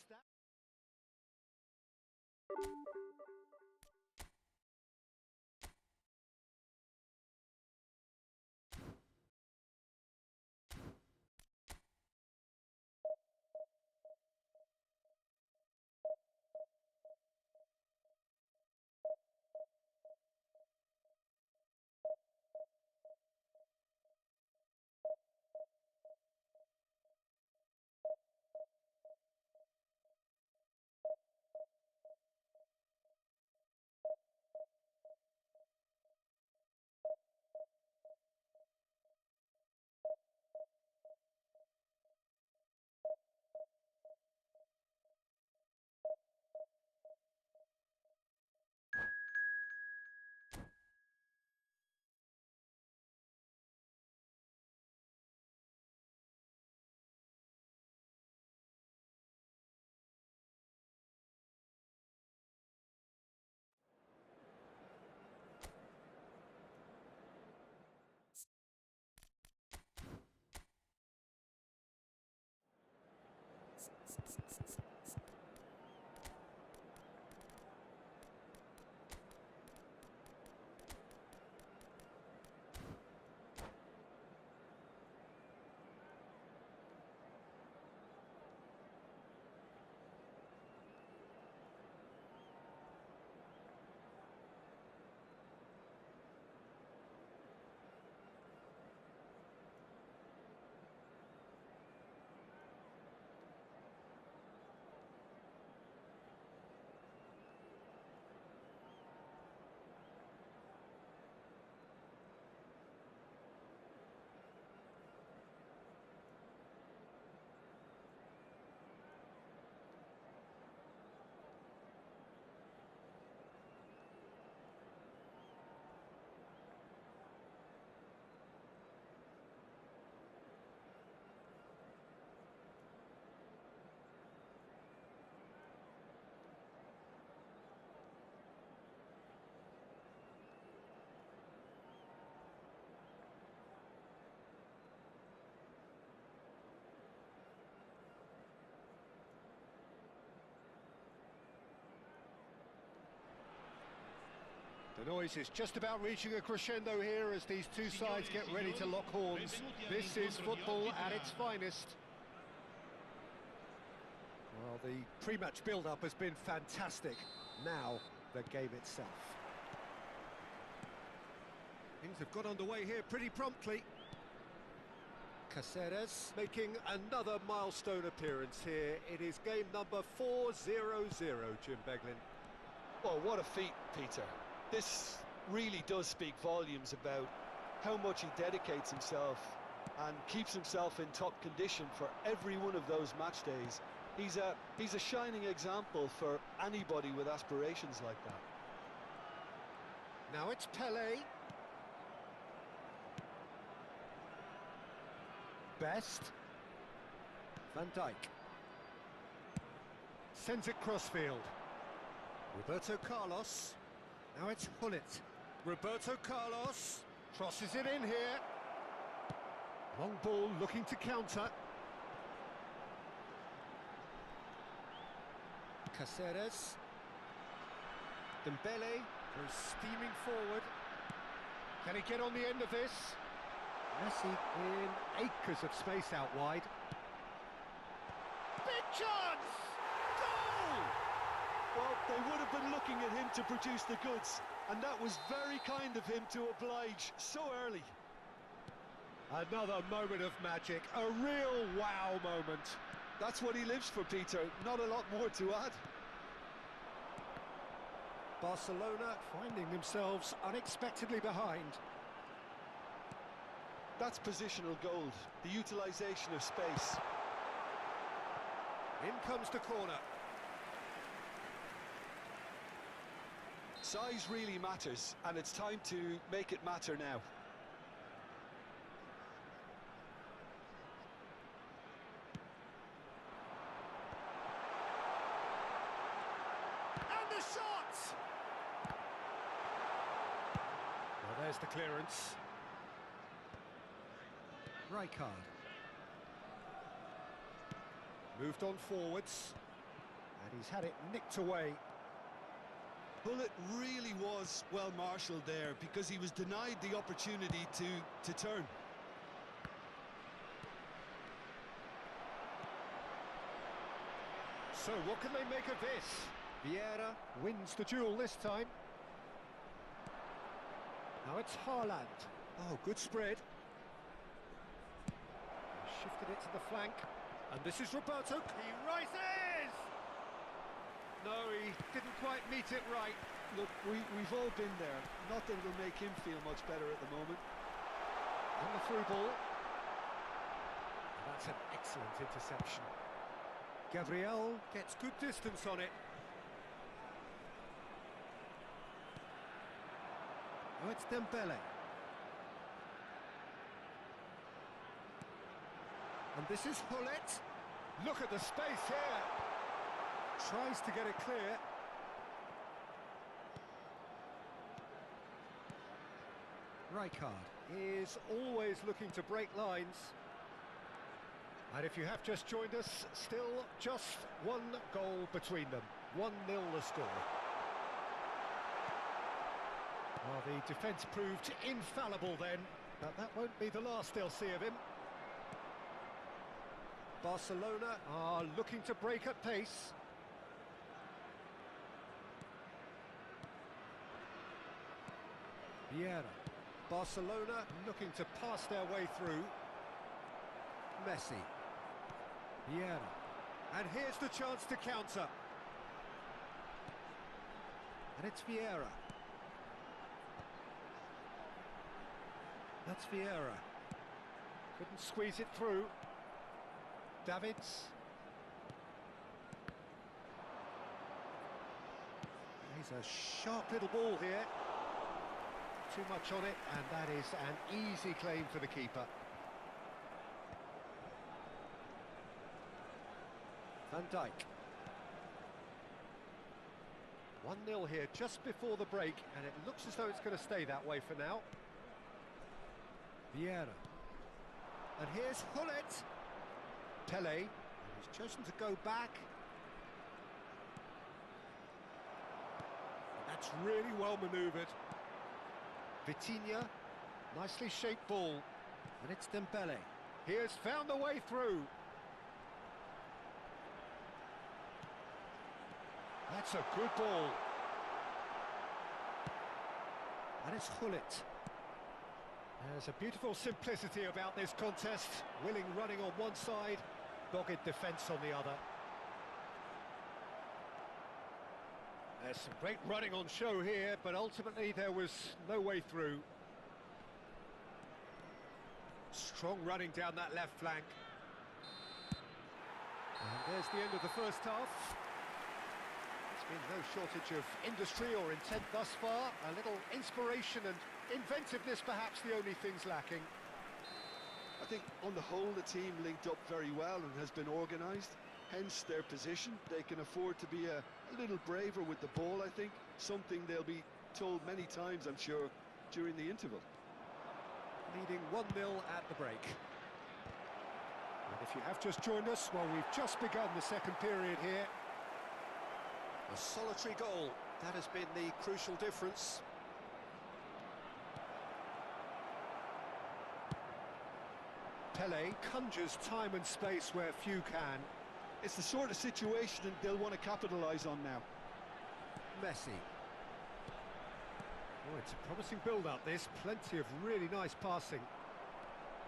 The noise is just about reaching a crescendo here as these two sides get ready to lock horns. This is football at its finest. Well, the pre-match build-up has been fantastic. Now, the game itself. Things have got underway here pretty promptly. Caceres making another milestone appearance here. It is game number 400, Jim Beglin. Oh, what a feat, Peter. This really does speak volumes about how much he dedicates himself and keeps himself in top condition for every one of those match days. He's a shining example for anybody with aspirations like that. Now it's Pele. Best. Van Dijk. Sends it crossfield. Roberto Carlos. Now it's Hullet. Roberto Carlos crosses it in here. Long ball looking to counter. Caceres. Dembele goes steaming forward. Can he get on the end of this? Messi in acres of space out wide. Big chance! Goal! Well, they would have been looking at him to produce the goods, and that was very kind of him to oblige so early. Another moment of magic, a real wow moment. That's what he lives for, Peter. Not a lot more to add. Barcelona finding themselves unexpectedly behind. That's positional gold, the utilisation of space. In comes the corner. Size really matters, and it's time to make it matter now. And the shot! Well, there's the clearance. Rijkaard. Moved on forwards. And he's had it nicked away. Hullet really was well marshalled there because he was denied the opportunity to turn. So what can they make of this? Vieira wins the duel this time. Now it's Haaland. Oh, good spread. Shifted it to the flank. And this is Roberto. He rises! No, he didn't quite meet it right. Look, we've all been there. Nothing will make him feel much better at the moment. And the through ball. That's an excellent interception. Gabriel gets good distance on it. Oh, it's Dembele. And this is Hullet. Look at the space here. Tries to get it clear. Rijkaard is always looking to break lines. And if you have just joined us, still just one goal between them. 1-0 the score. Well, the defence proved infallible then, but that won't be the last they'll see of him. Barcelona are looking to break at pace. Vieira. Barcelona looking to pass their way through. Messi. Vieira. And here's the chance to counter. And it's Vieira. That's Vieira. Couldn't squeeze it through. Davids. He's a sharp little ball here. Too much on it, and that is an easy claim for the keeper. Van Dijk. 1-0 here just before the break, and it looks as though it's going to stay that way for now. Vieira. And here's Hullet. Pele. And he's chosen to go back. And That's really well manoeuvred. Vitinha, nicely shaped ball. And it's Dembele. He has found the way through. That's a good ball. And it's Hullet. There's a beautiful simplicity about this contest. Willing running on one side, dogged defence on the other. There's some great running on show here, but ultimately there was no way through. Strong running down that left flank. And there's the end of the first half. There's been no shortage of industry or intent thus far. A little inspiration and inventiveness perhaps the only things lacking. I think on the whole the team linked up very well and has been organised. Hence their position. They can afford to be a little braver with the ball, I think. Something they'll be told many times, I'm sure, during the interval. Leading 1-0 at the break. And if you have just joined us, well, we've just begun the second period here. A solitary goal, that has been the crucial difference. Pele conjures time and space where few can. It's the sort of situation that they'll want to capitalise on now. Messi. Oh, it's a promising build-up, this. Plenty of really nice passing.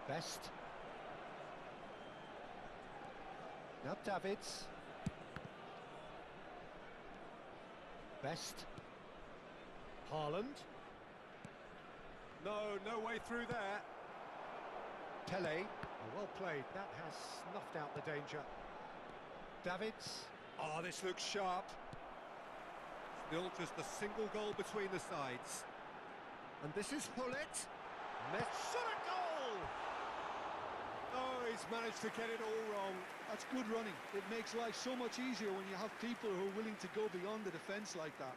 Best. Now Davids. Best. Haaland. No way through there. Pele. Oh, well played. That has snuffed out the danger. Davids. Oh, this looks sharp. Still just a single goal between the sides. And this is Hullet. Messi, a goal! Oh, he's managed to get it all wrong. That's good running. It makes life so much easier when you have people who are willing to go beyond the defence like that.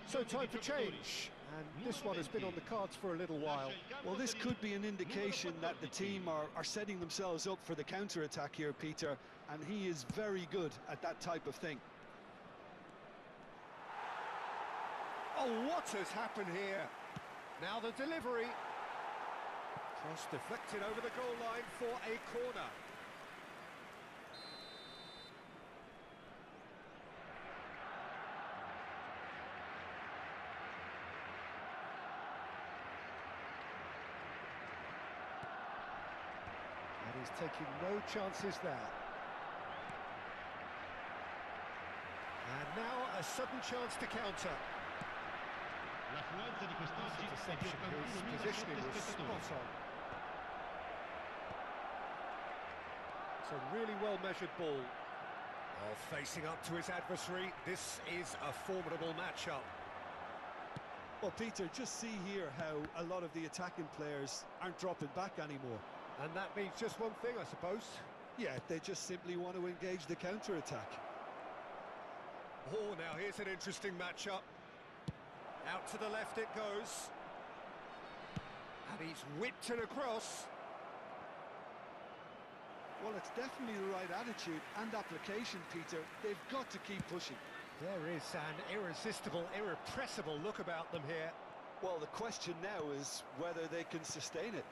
So time for change, and this one has been on the cards for a little while. Well, this could be an indication that the team are setting themselves up for the counter-attack here, Peter, and he is very good at that type of thing. Oh, what has happened here? Now the delivery. Cross deflected over the goal line for a corner. He's taking no chances there. And now a sudden chance to counter. L'affluenza di quest'oggi è di His positioning was spot on. It's a really well-measured ball. Oh, facing up to his adversary, this is a formidable matchup. Well, Peter, just see here how a lot of the attacking players aren't dropping back anymore. And that means just one thing, I suppose. Yeah, they just simply want to engage the counter-attack. Oh, now here's an interesting matchup. Out to the left it goes. And he's whipped it across. Well, it's definitely the right attitude and application, Peter. They've got to keep pushing. There is an irresistible, irrepressible look about them here. Well, the question now is whether they can sustain it.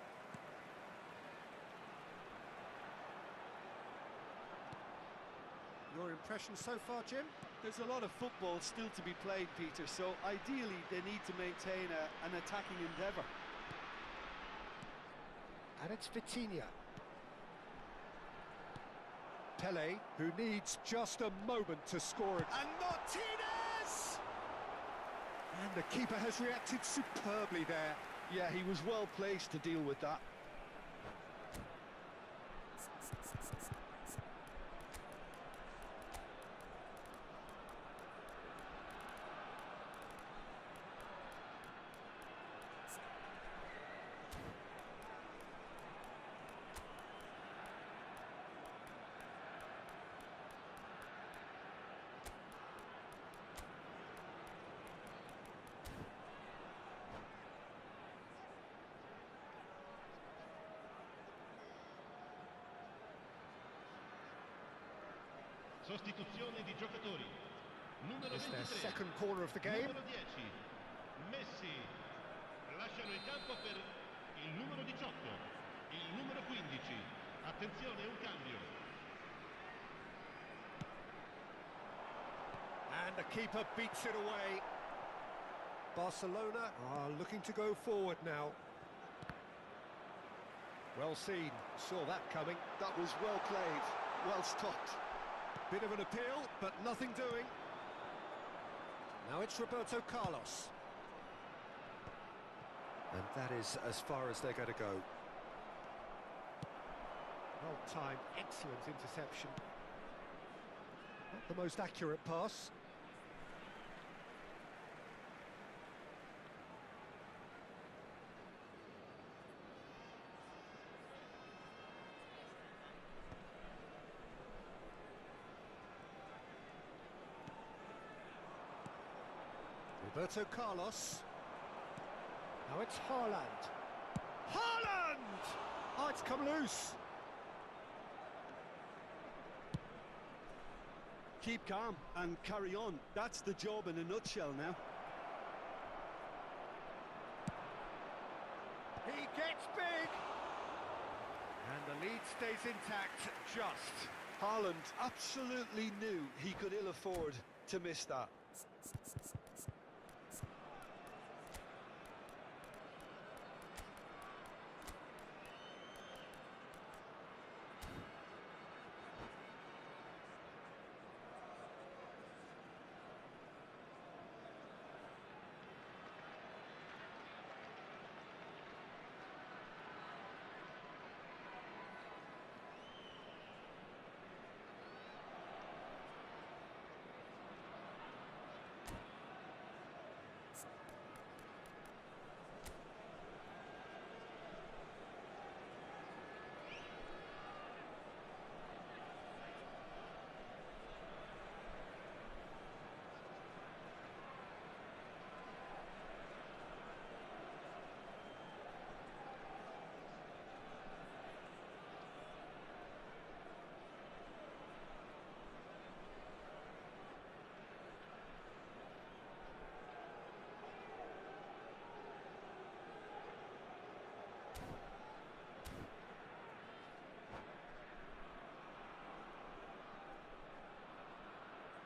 Your impression so far, Jim? There's a lot of football still to be played, Peter, so ideally they need to maintain an attacking endeavour. And it's Vitinha. Pele, who needs just a moment to score it. And Martinez! And the keeper has reacted superbly there. Yeah, he was well placed to deal with that. Sostituzione di giocatori. Numero It's their 23. second corner of the game. Numero 10. Messi. Lasciano il campo per il numero 18. Il numero 15. Attenzione, un cambio. And the keeper beats it away. Barcelona are looking to go forward now. Well seen, saw that coming. That was well played, well stopped. Bit of an appeal, but nothing doing. Now it's Roberto Carlos. And that is as far as they're going to go. Well-timed, excellent interception. Not the most accurate pass. Roberto Carlos. Now it's Haaland. Haaland! Oh, it's come loose. Keep calm and carry on. That's the job in a nutshell now. He gets big. And the lead stays intact, just. Haaland absolutely knew he could ill afford to miss that.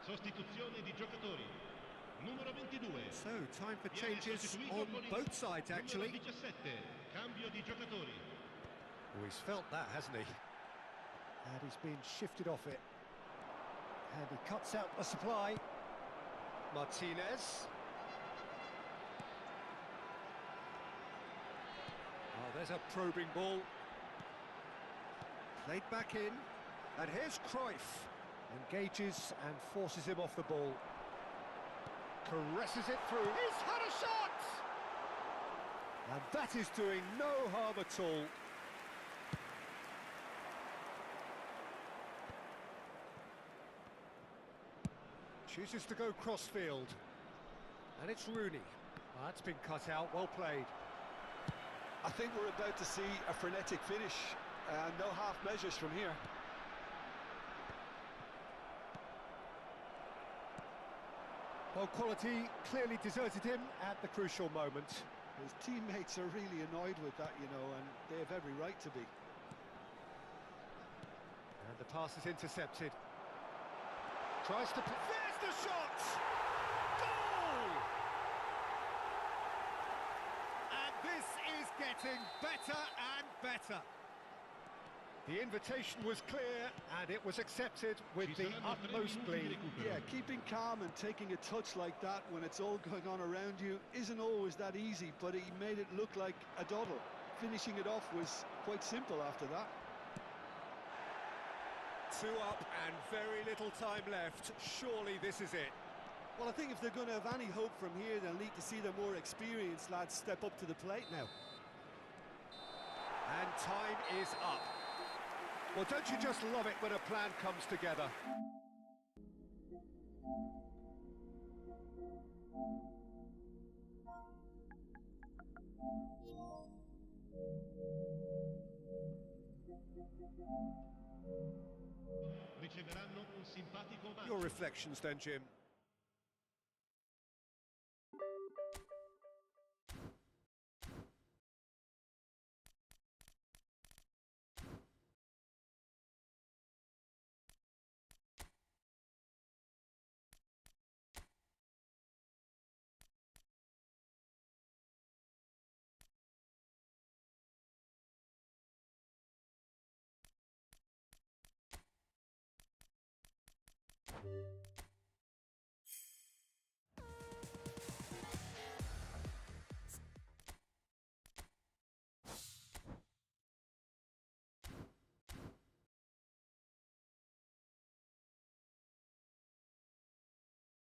Sostituzione di giocatori. Numero 22. So, time for Viene changes sostituito on con il both sides, actually. Numero 17. Cambio di giocatori. Oh, he's felt that, hasn't he? And he's been shifted off it. And he cuts out the supply. Martinez. Oh, there's a probing ball. Played back in. And here's Cruyff. Engages and forces him off the ball. Caresses it through. He's had a shot! And that is doing no harm at all. Chooses to go cross-field. And it's Rooney. Well, that's been cut out, well played. I think we're about to see a frenetic finish. No half measures from here. Well, quality clearly deserted him at the crucial moment. His teammates are really annoyed with that, you know, and they have every right to be. And the pass is intercepted. Tries to... There's the shot! Goal! And this is getting better and better. The invitation was clear, and it was accepted with the utmost glee. Yeah, keeping calm and taking a touch like that when it's all going on around you isn't always that easy, but he made it look like a doddle. Finishing it off was quite simple after that. 2 up and very little time left. Surely this is it. Well, I think if they're going to have any hope from here, they'll need to see their more experienced lads step up to the plate now. And time is up. Well, don't you just love it when a plan comes together? Riceveranno un simpatico Your reflections then, Jim?